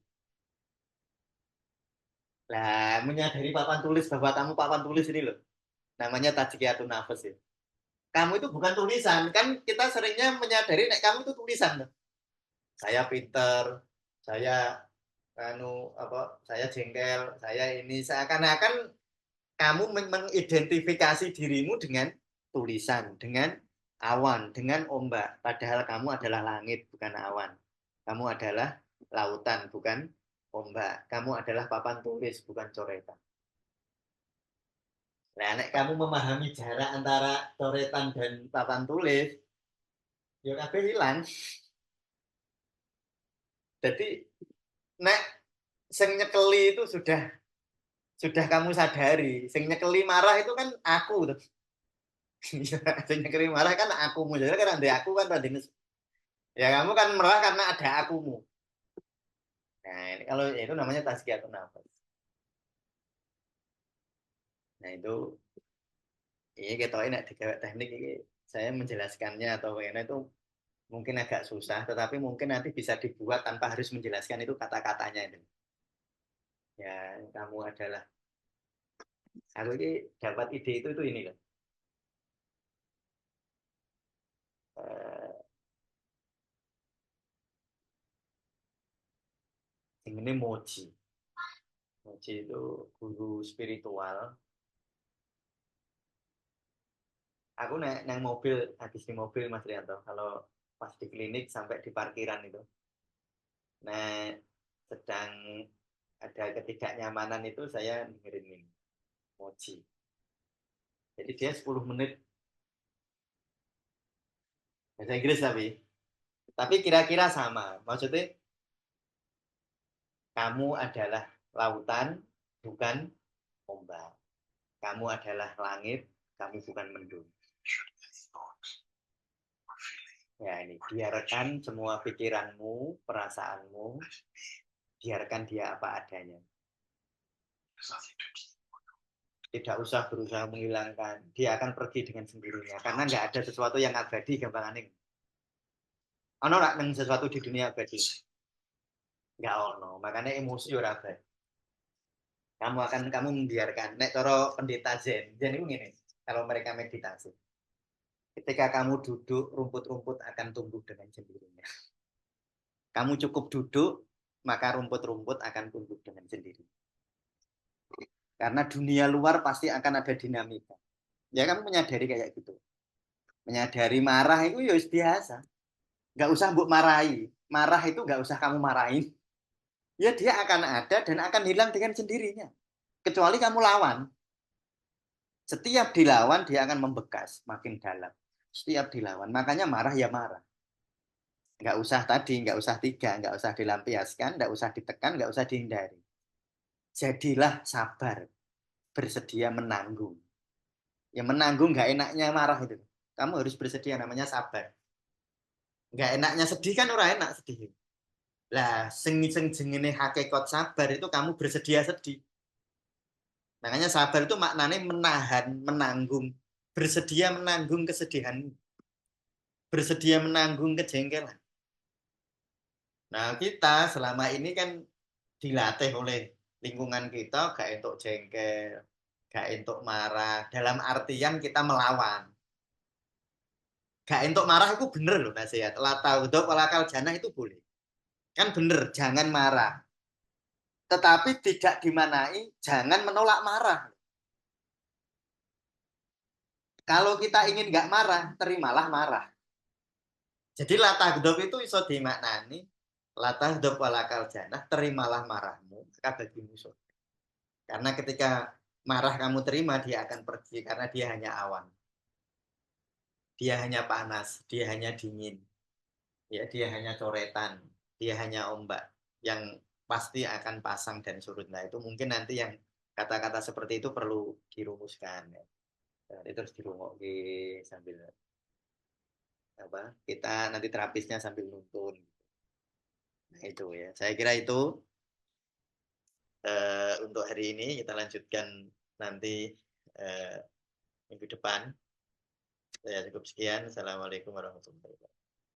Lah, menyadari papan tulis bahwa kamu papan tulis ini loh. Namanya tazkiyatun nafas ya. Kamu itu bukan tulisan, kan kita seringnya menyadari nek kamu itu tulisan. Saya pinter, saya saya jengkel, saya ini seakan-akan kamu mengidentifikasi dirimu dengan tulisan, dengan awan, dengan ombak. Padahal kamu adalah langit, bukan awan. Kamu adalah lautan, bukan ombak. Kamu adalah papan tulis, bukan coretan. Nah, nek kamu memahami jarak antara coretan dan papan tulis, ya kabeh hilang. Jadi, nek sing nyekeli itu sudah kamu sadari. Sing nyekeli marah itu kan aku. Sing nyekeli marah kan akumu. Jadi kan ada aku kan tadi. Ya kamu kan marah karena ada akumu. Nah, ini kalau itu namanya tazkiyatun nafas. Nah, itu ini kita ini di teknik ini saya menjelaskannya atau bagaimana itu Mungkin agak susah, tetapi mungkin nanti bisa dibuat tanpa harus menjelaskan itu kata-katanya itu. Ya, kamu adalah. Aku ini dapat ide itu ini loh. Ini Moji. Moji itu guru spiritual. Aku naik mobil, habis di mobil Mas Rianto. Kalau pas di klinik sampai di parkiran itu. Nah, sedang ada ketidaknyamanan itu saya dengerin Moji. Jadi dia 10 menit bahasa Inggris tapi kira-kira sama. Maksudnya kamu adalah lautan, bukan ombak. Kamu adalah langit, kami bukan mendung. Ya ini, biarkan semua pikiranmu, perasaanmu, biarkan dia apa adanya. Tidak usah berusaha menghilangkan, dia akan pergi dengan sendirinya. Karena nggak ada sesuatu yang abadi, gampangannya. Ono nggak neng sesuatu di dunia abadi? Nggak ono, makanya emosi ora abadi. Kamu membiarkan. Nek cara pendeta Zen itu gini, kalau mereka meditasi. Ketika kamu duduk, rumput-rumput akan tumbuh dengan sendirinya. Kamu cukup duduk, maka rumput-rumput akan tumbuh dengan sendiri. Karena dunia luar pasti akan ada dinamika. Ya kamu menyadari kayak gitu. Menyadari marah itu ya biasa. Nggak usah mbok marahi. Marah itu nggak usah kamu marahin. Ya dia akan ada dan akan hilang dengan sendirinya. Kecuali kamu lawan. Setiap dilawan dia akan membekas makin dalam. Setiap dilawan. Makanya marah ya marah. Nggak usah tadi, nggak usah tiga, nggak usah dilampiaskan, nggak usah ditekan, nggak usah dihindari. Jadilah sabar, bersedia menanggung. Ya menanggung nggak enaknya marah itu. Kamu harus bersedia, namanya sabar. Nggak enaknya sedih kan orang enak sedih. Lah, sing jengene hakikat sabar itu kamu bersedia sedih. Makanya sabar itu maknanya menahan, menanggung, bersedia menanggung kesedihan, bersedia menanggung kejengkelan. Nah, kita selama ini kan dilatih oleh lingkungan kita gak untuk jengkel, gak untuk marah. Dalam artian kita melawan. Gak untuk marah itu bener loh nasihat. Lata udok walakal janah itu boleh. Kan bener, jangan marah. Tetapi tidak dimanai, jangan menolak marah. Kalau kita ingin gak marah, terimalah marah. Jadi latah gedop itu iso dimaknani latah gedop walakal janah, terimalah marahmu, maka bagimu surga. Karena ketika marah kamu terima, dia akan pergi karena dia hanya awan. Dia hanya panas, dia hanya dingin. Ya, dia hanya coretan, dia hanya ombak yang pasti akan pasang dan surut. Nah, itu mungkin nanti yang kata-kata seperti itu perlu dirumuskan ya. Itu harus dirungok sambil apa? Kita nanti terapisnya sambil nuntun. Nah, itu ya. Saya kira itu untuk hari ini kita lanjutkan nanti minggu depan. Ya, cukup sekian. Assalamualaikum warahmatullahi wabarakatuh.